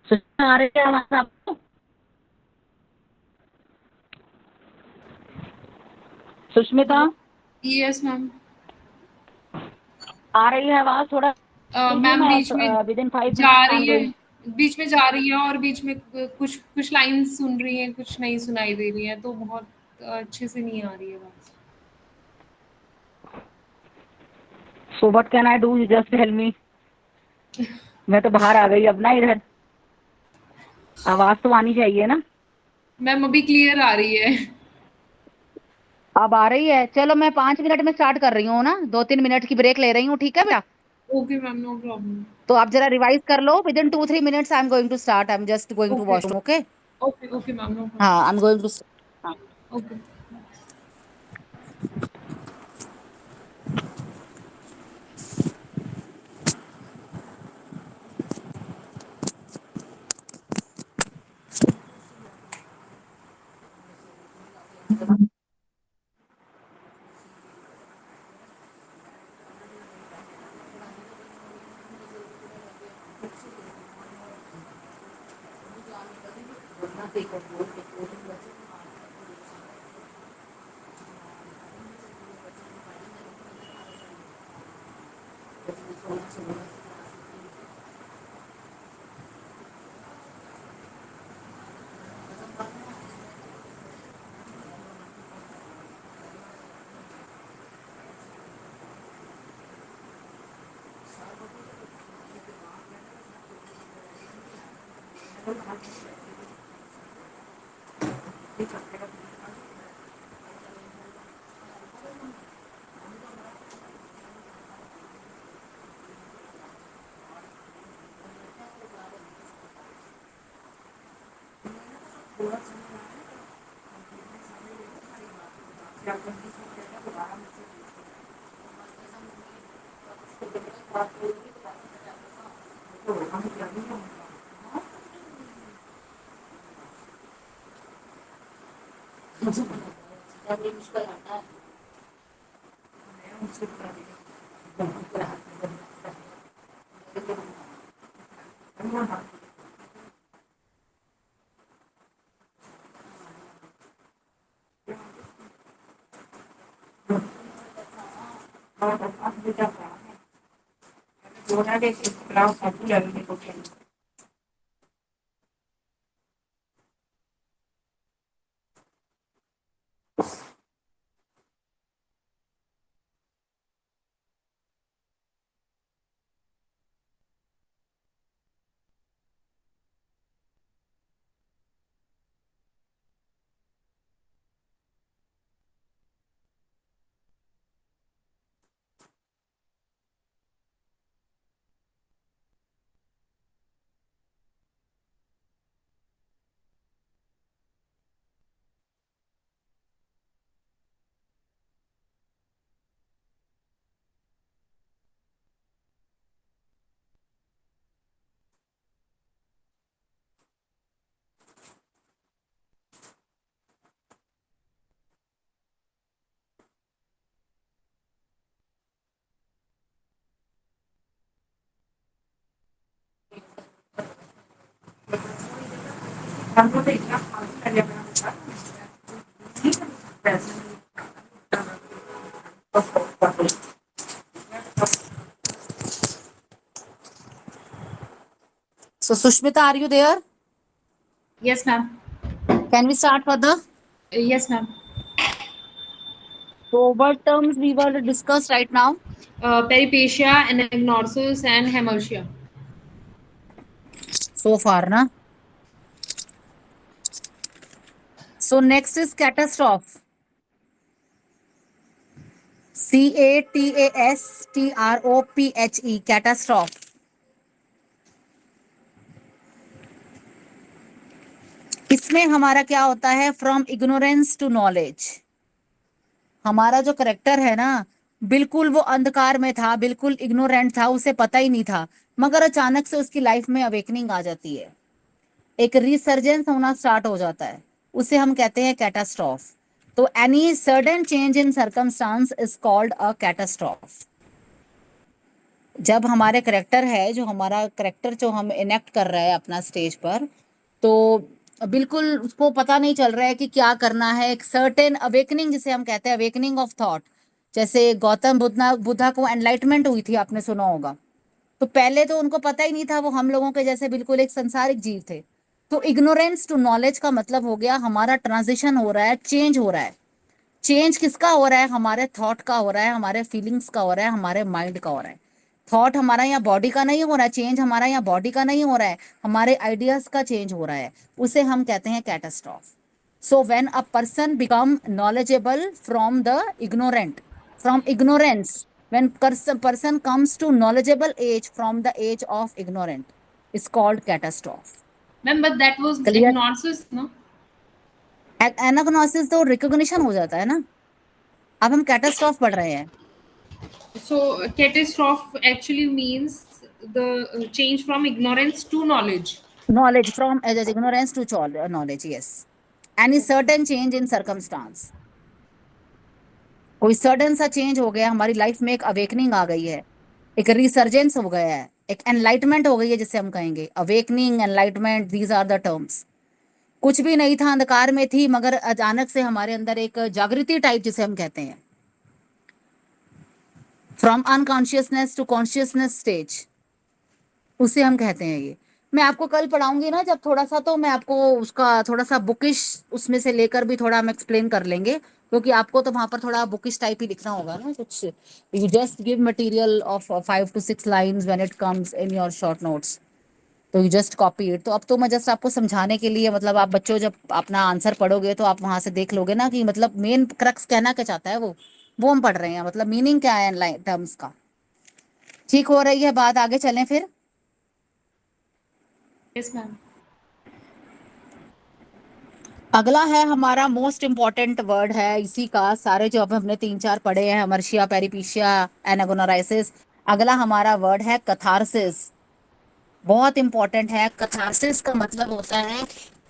सुषमा आ रही है आवाज आपको? Sushmita yes ma'am. आ रही है आवाज? थोड़ा मैम बीच में विदिन 5 जा मिनट्स रही है, बीच में जा रही है और बीच में कुछ कुछ लाइंस सुन रही हैं, कुछ नहीं सुनाई दे रही हैं, तो बहुत अच्छे से नहीं आ रही है आवाज। So what can I do, you just tell me. मैं तो बाहर आ गई अब ना, इधर आवाज तो आनी चाहिए ना। मैम अभी क्लियर आ रही है। अब आ रही है? चलो मैं 5 मिनट में स्टार्ट कर रही हूँ ना, 2-3 मिनट की ब्रेक ले रही हूँ, ठीक है बेटा? Okay ma'am, no problem. तो आप जरा रिवाइज कर लो। Within 2-3 minutes I am going to start, I am just going to okay washroom, okay? Okay okay ma'am, no हाँ, problem. I am going to. हाँ। Okay. So Sushmita, are you there? Yes ma'am. Can we start further? Yes ma'am. So what terms we were to discuss right now? Peripatia, Anagnosus, and Hamartia. So far, na? So next is catastrophe. CATASTROPHE, catastrophe. इसमें हमारा क्या होता है? From ignorance to knowledge. हमारा जो character है ना, बिल्कुल वो अंधकार में था, बिल्कुल इग्नोरेंट था, उसे पता ही नहीं था, मगर अचानक से उसकी लाइफ में अवेकनिंग आ जाती है, एक रिसर्जेंस होना स्टार्ट हो जाता है, उसे हम कहते हैं कैटास्ट्रॉफ। तो any sudden change in circumstance is called a catastrophe. जब हमारे करेक्टर है, जो हमारा करेक्टर जो हम इनेक्ट कर रहा है अपना स्टेज पर, तो बिल्कुल उसको पता नहीं चल रहा है कि क्या करना है, एक सर्टेन अवेकनिंग जिसे हम कहते हैं, अवेकनिंग ऑफ थॉट। जैसे गौतम बुद्धा को एनलाइटमेंट हुई थी, आपने सुना होगा। तो पहले तो उनको पता ही नहीं था, वो हम लोगों के जैसे बिल्कुल एक संसारिक जीव थे। तो इग्नोरेंस टू नॉलेज का मतलब हो गया हमारा ट्रांजिशन हो रहा है, चेंज हो रहा है। चेंज किसका हो रहा है? हमारे थॉट का हो रहा है, हमारे फीलिंग्स का हो रहा है, हमारे माइंड का हो रहा है। थॉट हमारा यहाँ बॉडी का नहीं हो रहा है, चेंज हमारा यहाँ बॉडी का नहीं हो रहा है, हमारे आइडियाज का चेंज हो रहा है, उसे हम कहते हैं catastrophe. So when a person become knowledgeable from the ignorant, from ignorance, when person comes to knowledgeable age from the age of ignorant, is called catastrophe. Ma'am, but that was Clear? agnosis, no? एनाग्नोसिस तो recognition हो जाता है ना, अब हम catastrophe पढ़ रहे हैं। So catastrophe actually means the change from ignorance to knowledge. Knowledge from ignorance to knowledge, yes. Any certain change in circumstance, कोई सडन सा चेंज हो गया हमारी लाइफ में, एक अवेकनिंग आ गई है, एक रिसर्जेंस हो गया है, एक एनलाइटमेंट हो गई है, जिसे हम कहेंगे awakening, enlightenment, these are the terms. कुछ भी नहीं था, अंधकार में थी, मगर अचानक से हमारे अंदर एक जागृति टाइप जिसे हम कहते हैं, from unconsciousness to consciousness stage, उसे हम कहते हैं ये। मैं आपको कल पढ़ाऊंगी ना जब थोड़ा सा, तो मैं आपको उसका थोड़ा सा बुकिश उसमें से लेकर भी थोड़ा हम एक्सप्लेन कर लेंगे, क्योंकि आपको तो वहां पर थोड़ा बुकिश टाइप ही लिखना होगा ना कुछ। You just give material of 5 to 6 lines when it comes in your short notes, तो यू जस्ट कॉपी इट। तो अब तो मैं जस्ट आपको समझाने के लिए, मतलब आप बच्चों जब अपना आंसर पढ़ोगे तो आप वहां से देख लोगे ना कि मतलब मेन क्रक्स कहना क्या चाहता है वो हम पढ़ रहे हैं, मतलब मीनिंग क्या है टर्म्स का। ठीक हो रही है बात? आगे चलें फिर। Yes, ma'am. अगला है हमारा मोस्ट इंपॉर्टेंट वर्ड है इसी का, सारे जो अब हमने 3-4 पढ़े हैं, अमर्शिया, पेरिपीशिया, एनागोनाराइसिस। अगला हमारा वर्ड है कथारसिस, बहुत इंपॉर्टेंट है। कथारसिस का मतलब होता है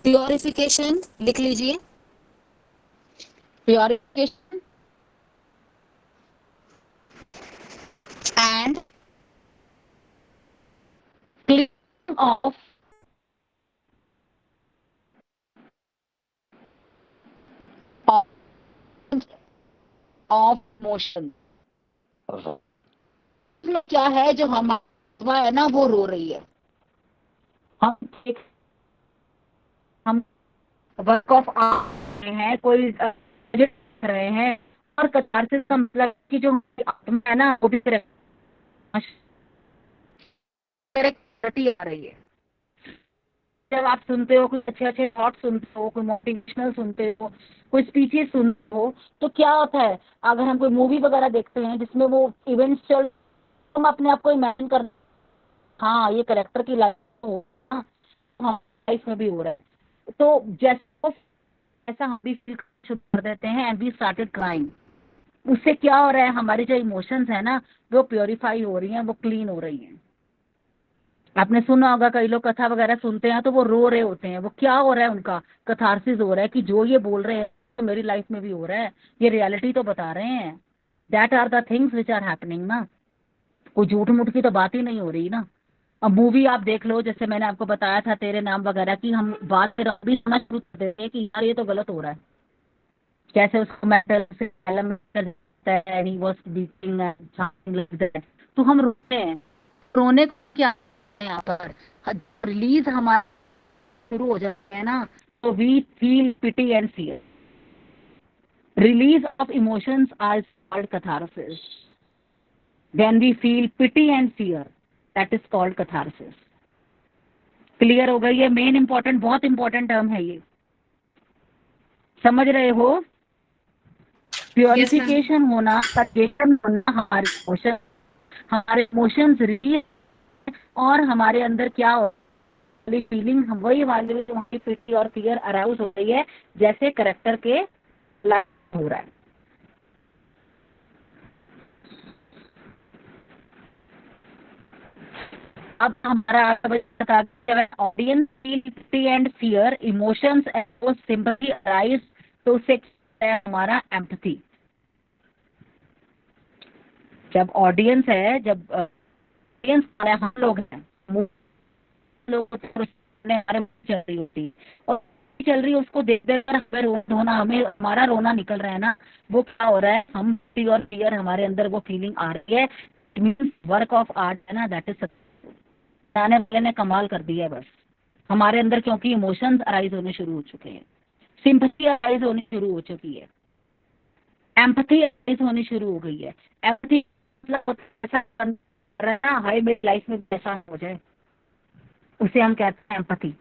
प्योरिफिकेशन, लिख लीजिए, purification and cleaning of motion. क्या है, जो हम है ना वो रो रही है, हम वर्क ऑफ आर्ट हैं, कोई कर रहे हैं, और कथारसिस का मतलब कि जो आत्मा है ना वो भी आ रही है। जब आप सुनते हो, कोई अच्छे अच्छे थॉट सुनते हो, कोई मोटिवेशनल सुनते हो, कोई स्पीचेस सुनते हो, तो क्या होता है, अगर हम कोई मूवी वगैरह देखते हैं जिसमें वो इवेंट्स चल, हम अपने आप को इमेजिन कर, हाँ ये करेक्टर की लाइफ हो, हाँ लाइफ में भी हो रहा है, तो जैसे ऐसा हम भी फील शुरू कर देते हैं एंड वी स्टार्टेड क्राइंग। उससे क्या हो रहा है, हमारी जो इमोशंस है ना वो प्योरीफाई हो रही हैं, वो क्लीन हो रही हैं। आपने सुना होगा कई लोग कथा वगैरह सुनते हैं तो वो रो रहे होते हैं, वो क्या हो रहा है, उनका कथारसिस हो रहा है कि जो ये बोल रहे हैं तो मेरी लाइफ में भी हो रहा है, ये रियलिटी तो बता रहे हैं। That are the things which are happening ना, कोई झूठ मूठ की तो बात ही नहीं हो रही ना। अब मूवी आप देख लो, जैसे मैंने आपको बताया था तेरे नाम वगैरह की, हम बात भी समझ शुरू कर देते हैं कि यार ये तो गलत हो रहा है, कैसे उसको मेंटल है, he was beating and something like that, तो हम रोते हैं। रोने को क्या है यहाँ पर, रिलीज हमारा शुरू हो जाता है ना, तो we feel pity and fear. Release of emotions are called catharsis. When we feel pity and fear, that is called catharsis. Clear हो गई है? मेन इंपॉर्टेंट, बहुत इंपॉर्टेंट टर्म है ये, समझ रहे हो? प्योरिफिकेशन होना, सर्वेक्षण होना, हमारे इमोशंस रिलीज, और हमारे अंदर क्या हो, फीलिंग हम वही वाली हमारी पिटी और फियर अराउज हो रही है, जैसे करेक्टर के लाइफ हो रहा है। अब हमारा audience feel pity and fear, emotions and sympathy arise, तो उससे है हमारा एम्पैथी। जब ऑडियंस है, जब ऑडियंस हम लोग हैं, लोग हमारे चल रही होती है और चल रही है, उसको देख देख कर हमें रोना, हमें हमारा रोना निकल रहा है ना, वो क्या हो रहा है, हम और फियर हमारे अंदर वो फीलिंग आ रही है, it means work of art है ना, दैट इज बनाने वाले ने कमाल कर दिया है बस हमारे अंदर, क्योंकि इमोशंस अराइज होने शुरू हो चुके हैं, सिंपैथी अराइज होनी शुरू हो चुकी है, एम्पैथी अराइज होनी शुरू हो गई है। एम्पैथी मतलब ऐसा कर रहा है ना, हाय मेरी लाइफ में ऐसा हो जाए, उसे हम कहते हैं एम्पैथी।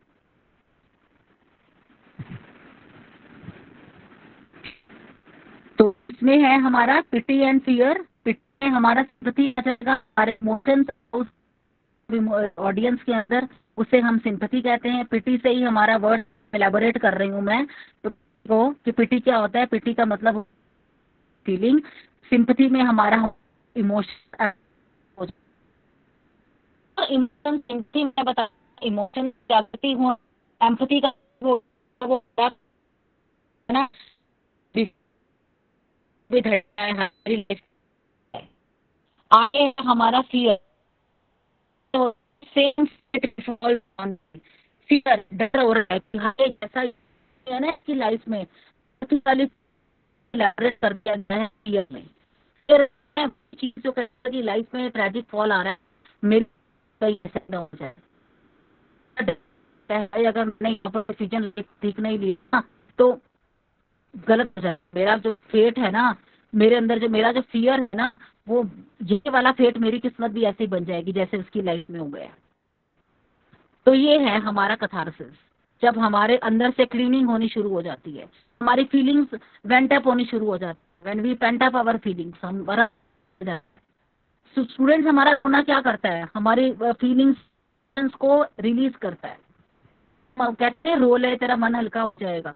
तो इसमें है हमारा पिटी एंड फियर, पिटी में हमारा सिंपैथी आ जाएगा, हमारे इमोशंस उस ऑडियंस के अंदर, उसे हम सिंपैथी कहते हैं। पिटी से ही हमारा वर्ड एलैबोरेट कर रही हूँ मैं तो कि पिटी क्या होता है, पिटी का मतलब फीलिंग, सिंपैथी में हमारा इमोशन, इमोशन सिंपैथी में बता, इमोशन जागृति हो, एम्पैथी का वो है ना, विद है हमारी लाइफ। आगे है हमारा फियर, तो सेम फियर, डर हो रहा है कि हाँ ऐसा है ना कि लाइफ में elaborate कर दिया गया है फियर में, फिर चीज जो कहता है कि लाइफ में ट्रेजिक फॉल आ रहा है, मेरे कहीं ऐसा ना हो जाए, अगर मैंने यहाँ पर डिसीजन ठीक नहीं लिया तो गलत हो जाए, मेरा जो फेट है ना, मेरे अंदर जो मेरा जो फियर है ना, वो ये वाला फेट, मेरी किस्मत भी ऐसे ही बन जाएगी जैसे उसकी लाइफ में हो गया। तो ये है हमारा कथारसिस, जब हमारे अंदर से क्लीनिंग होनी शुरू हो जाती है, हमारी फीलिंग्स वेंट अप होनी शुरू हो जाती है, when we pent up our feelings, हमारा स्टूडेंट्स, हमारा रोना क्या करता है, हमारी फीलिंग्स को रिलीज करता है, कहते हैं रो ले तेरा मन हल्का हो जाएगा,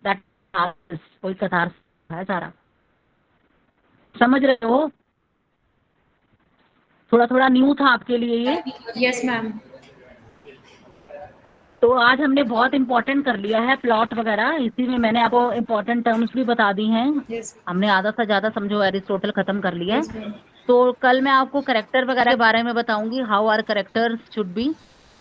दैट कोई कथारसिस है सारा, समझ रहे हो? थोड़ा थोड़ा न्यू था आपके लिए ये। Yes ma'am. तो आज हमने बहुत इंपॉर्टेंट कर लिया है प्लॉट वगैरह, इसी में मैंने आपको इंपॉर्टेंट टर्म्स भी बता दी हैं। यस हमने आधा से ज्यादा समझो एरिस्टोटल खत्म कर लिया है। Yes ma'am. तो कल मैं आपको करेक्टर वगैरह के बारे में बताऊंगी, how are characters should be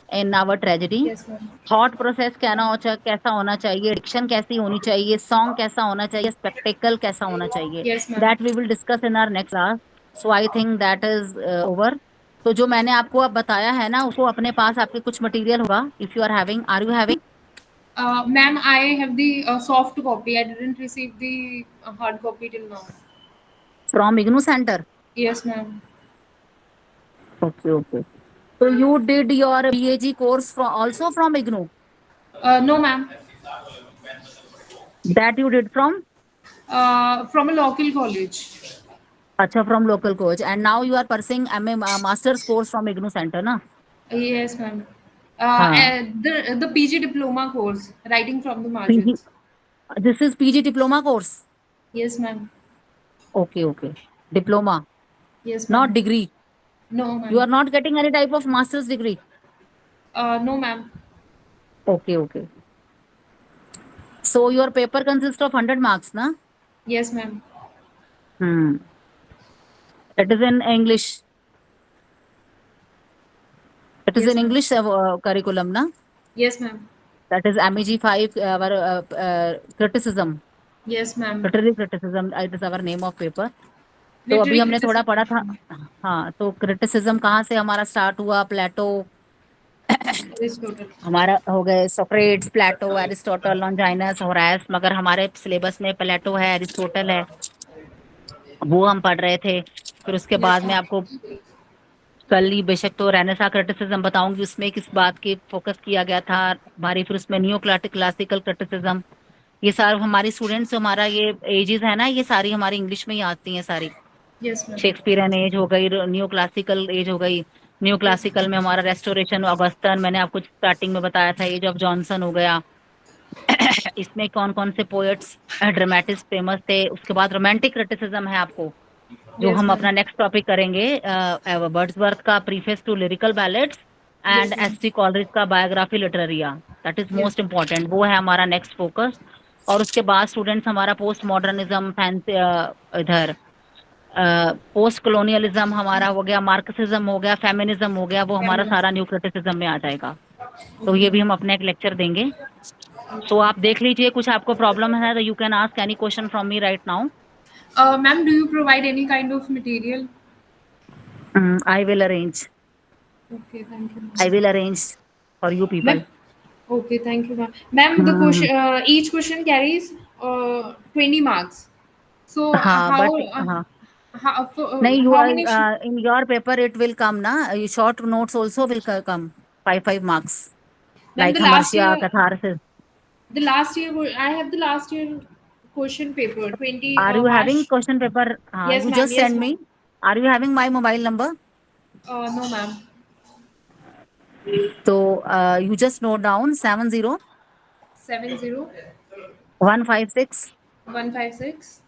in our tragedy, yes ma'am. Thought process कैसा होना चाहिए, डिक्शन कैसी होनी चाहिए, सॉन्ग कैसा होना चाहिए, स्पेक्टेकल कैसा होना चाहिए, yes ma'am. That we will discuss in our next class. So I think that is over. तो जो मैंने आपको अब बताया है ना, उसको अपने पास आपके कुछ मटेरियल होगा, if you are having, are you having? Ma'am, I have the soft copy. I didn't receive the hard copy till now. From IGNOU centre? Yes, ma'am. Okay okay. So you did your BAG course also from IGNOU? No, ma'am. That you did from? From a local college. Acha, from local college. And now you are pursuing MA master's course from IGNOU Center, na? Yes, ma'am. हाँ. The PG diploma course, writing from the PG. margins. This is PG diploma course. Yes, ma'am. Okay, okay. Diploma, Yes, not ma'am. degree. No, You are ma'am. not getting any type of master's degree. No, ma'am. Okay, okay. So your paper consists of 100 marks, na? Yes, ma'am. It is in English. It is Yes, in ma'am. English curriculum, na? Yes, ma'am. That is MEG 5, our criticism. Yes, ma'am. Literary criticism, it is our name of paper. तो Literary अभी हमने थोड़ा criticism. पढ़ा था, हाँ, तो criticism कहाँ से हमारा स्टार्ट हुआ, प्लेटो, Aristotle. हमारा हो गए सोक्रेट्स, प्लेटो, एरिस्टोटल, लॉन्जाइनस, होरास, मगर हमारे सिलेबस में प्लेटो है, एरिस्टोटल है, वो हम पढ़ रहे थे। फिर उसके Yes, बाद में ma'am. आपको कल ही बेशक तो रेनेसा क्रिटिसिज्म बताऊंगी, उसमें किस बात की फोकस किया गया था हमारी, फिर उसमें न्यू क्लासिकल क्रिटिसिज्म, ये सारे हमारी स्टूडेंट्स, हमारा ये एजेस है ना, ये सारी हमारी इंग्लिश में ही आती हैं सारी। Yes, ma'am. शेक्सपियरन एज हो गई, न्यू क्लासिकल एज हो गई, न्यू क्लासिकल में हमारा रेस्टोरेशन, ऑगस्टन, मैंने आपको स्टार्टिंग में बताया था, एज ऑफ जॉनसन हो गया। इसमें कौन कौन से पोएट्स ड्रामेटिस्ट फेमस थे। उसके बाद रोमांटिक क्रिटिसिज्म है आपको, जो Yes, हम ma'am. अपना नेक्स्ट टॉपिक करेंगे, वर्ड्सवर्थ का preface to lyrical ballads, and Yes, ma'am. S T Coleridge का biography literaria, that is Yes. Most important, वो है हमारा नेक्स्ट फोकस। और उसके बाद स्टूडेंट्स हमारा पोस्ट मॉडर्निज्म, फैंसी, इधर पोस्ट कॉलोनियलिज्म हमारा हो गया, मार्क्सिज्म हो गया, फेमिनिज्म हो गया, वो हमारा सारा न्यू क्रिटिसिज्म में आ जाएगा। तो ये भी हम अपने एक लेक्चर देंगे। तो आप देख लीजिए, कुछ आपको प्रॉब्लम है तो you can ask any question from me right now. Ma'am, do you provide any kind of material? I will arrange, Okay, thank you, I ma'am. Will arrange for you Ma'am, people. okay, thank you, ma'am. Ma'am, the question, each question carries 20 marks. So, हाँ how, but हाँ, नहीं, you how are many? in your paper it will come na, short notes also will come 5 marks, Ma'am, like hamartia, catharsis. the last year, I have the last year question paper, 20 Are you having March. question paper? Yes, You ma'am. just Yes, send me. ma'am. Are you having my mobile number? No, ma'am. So you just note down 70 70 156 156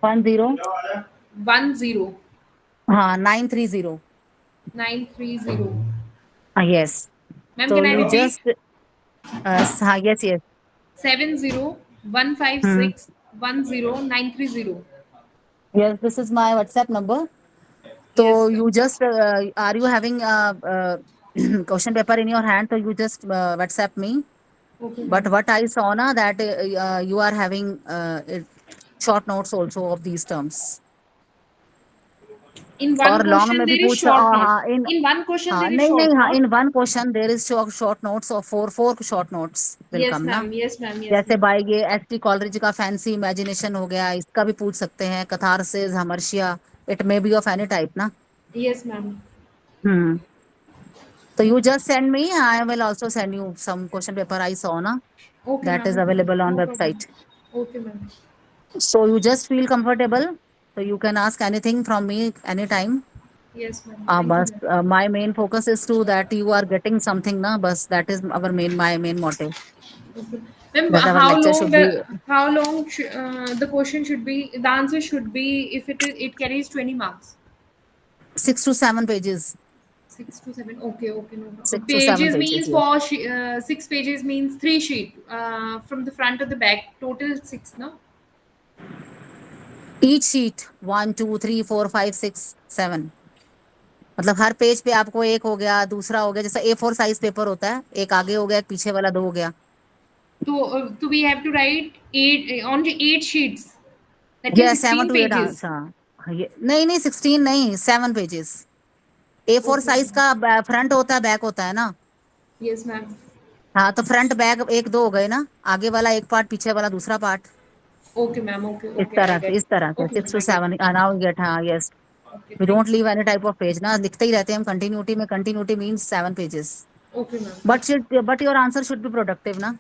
10 10 930. 930. Yes. Ma'am, So can I you repeat? just yes. 70 one five Hmm. six 10 930. Yes, this is my WhatsApp number. So Yes. you just are you having question paper in your hand? So you just WhatsApp me. Okay, But ma'am. what I saw na that you are having short notes also of these terms. In और one long question में भी there is पूछ short note. हाँ इन In one question हाँ there is नहीं short नहीं हाँ note. In one question there is short notes और four short notes will Yes, come ना। ma'am. Yes, ma'am. Yes, जैसे ma'am. बाय ये एसटी कॉलरेज का फैंसी इमेजिनेशन हो गया, इसका भी पूछ सकते हैं, catharsis, hamartia, it may be of any type ना। Yes, ma'am. हम्म। तो you just send me, I will also send you some question paper I saw ना, Okay, that ma'am. Is Okay, ma'am. Available on No problem. Website. Okay, ma'am. So you just feel comfortable, so you can ask anything from me anytime. Yes, ma'am. Thank you, But ma'am. my main focus is to that you are getting something na, bas that is our my main motive. Okay. Ma'am, That our lecture should be how long the question should be, the answer should be, if it carries 20 marks? 6 to 7 pages. 6 to 7. Okay, okay, no problem. 6 to 7 Pages pages. means Yes. 6 pages means 3 sheet from the front to the back. Total 6, no? Each sheet 1 2 3 4 5 6 7, मतलब हर page पे आपको एक हो गया, दूसरा हो गया, जैसा A4 साइज पेपर होता है, एक आगे हो गया, एक पीछे वाला 2 हो गया। So we have to write only 8 sheets. That means Yes, 7 16 to 8 pages. हाँ। नहीं नहीं 16 नहीं, 7 pages. A4 Okay, size ma'am. का फ्रंट होता है, बैक होता है ना। Yes, ma'am. हाँ तो फ्रंट बैक एक दो हो गए ना, आगे वाला एक पार्ट, पीछे वाला दूसरा part. Okay, ma'am. Okay, okay, I get. इस तरह से Okay, six ma'am, two I get. Seven now get. हाँ yes, Okay, we thank don't you. Leave any type of page ना, लिखते ही रहते हैं हम कंटिन्यूटी में। Continuity means 7 pages. Okay, ma'am. But your answer should be productive ना।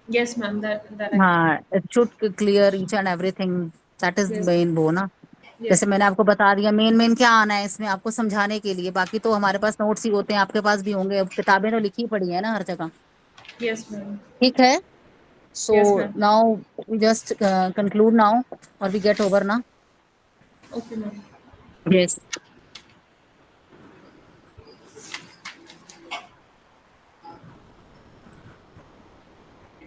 Yes, ma'am. That I know. हाँ, it should clear each and everything, that is Yes, main वो ना। yes, जैसे मैंने आपको बता दिया मेन मेन क्या आना है इसमें आपको समझाने के लिए, बाकी तो हमारे पास नोट्स ही होते हैं, आपके पास भी होंगे, अब किताबें तो लिखी पड़ी है ना हर जगह। yes, ma'am. ठीक है, so Yes, ma'am. Now we just conclude now और वी गेट ओवर ना। Okay, ma'am. Yes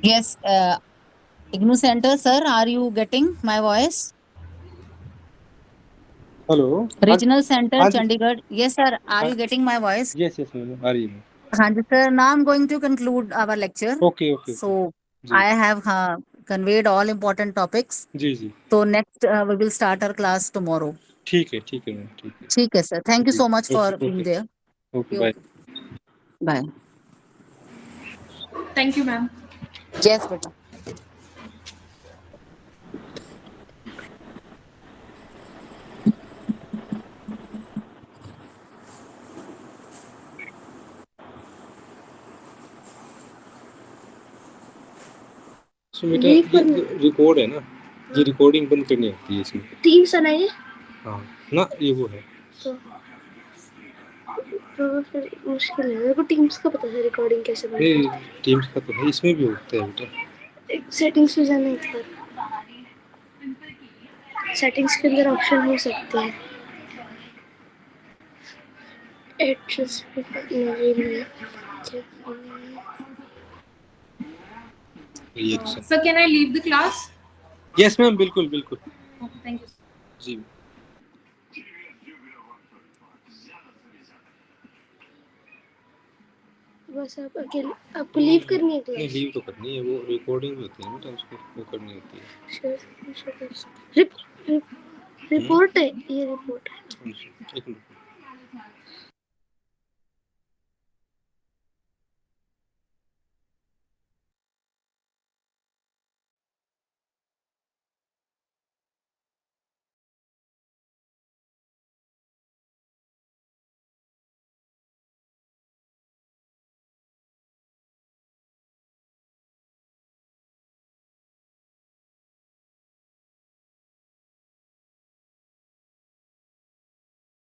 yes, IGNOU Center, sir, are you getting my voice? Hello. Regional Center, हाँ जी। Chandigarh. Yes, sir, are you getting my voice? Yes yes ma'am, आ रही है। हाँ जी sir, now I'm going to conclude our lecture. Okay okay okay. So जी I have conveyed all important topics. Ji ji, So next we will start our class tomorrow. ठीक है ma'am, ठीक है। ठीक है sir. Thank you जी, so much for okay being okay there. Okay, bye. Bye. Thank you, ma'am. Yes, beta. So बेटा ये record है ना, ये रिकॉर्डिंग बंद करनी आती है इसमें। टीम्स है ना ये? हाँ ना, ये वो है। तो फिर मुश्किल है, मेरे को टीम्स का पता था रिकॉर्डिंग कैसे बनती है। नहीं, टीम्स का तो है, इसमें भी होता है बेटा। एक सेटिंग्स में जाना एक बार, सेटिंग्स के अंदर ऑप्शन हो सकते हैं। एड्रेस नहीं नहीं reaction. Sir, can I leave the class? Yes ma'am, बिल्कुल बिल्कुल Okay, thank you. जी। बस आप अकेले आपको लीव करनी है नहीं, क्लास? लीव तो करनी है, वो रिकॉर्डिंग भी होती है बेटा, उसको वो करनी होती है। रिपोर्ट है, ये रिपोर्ट है। एक मिनट।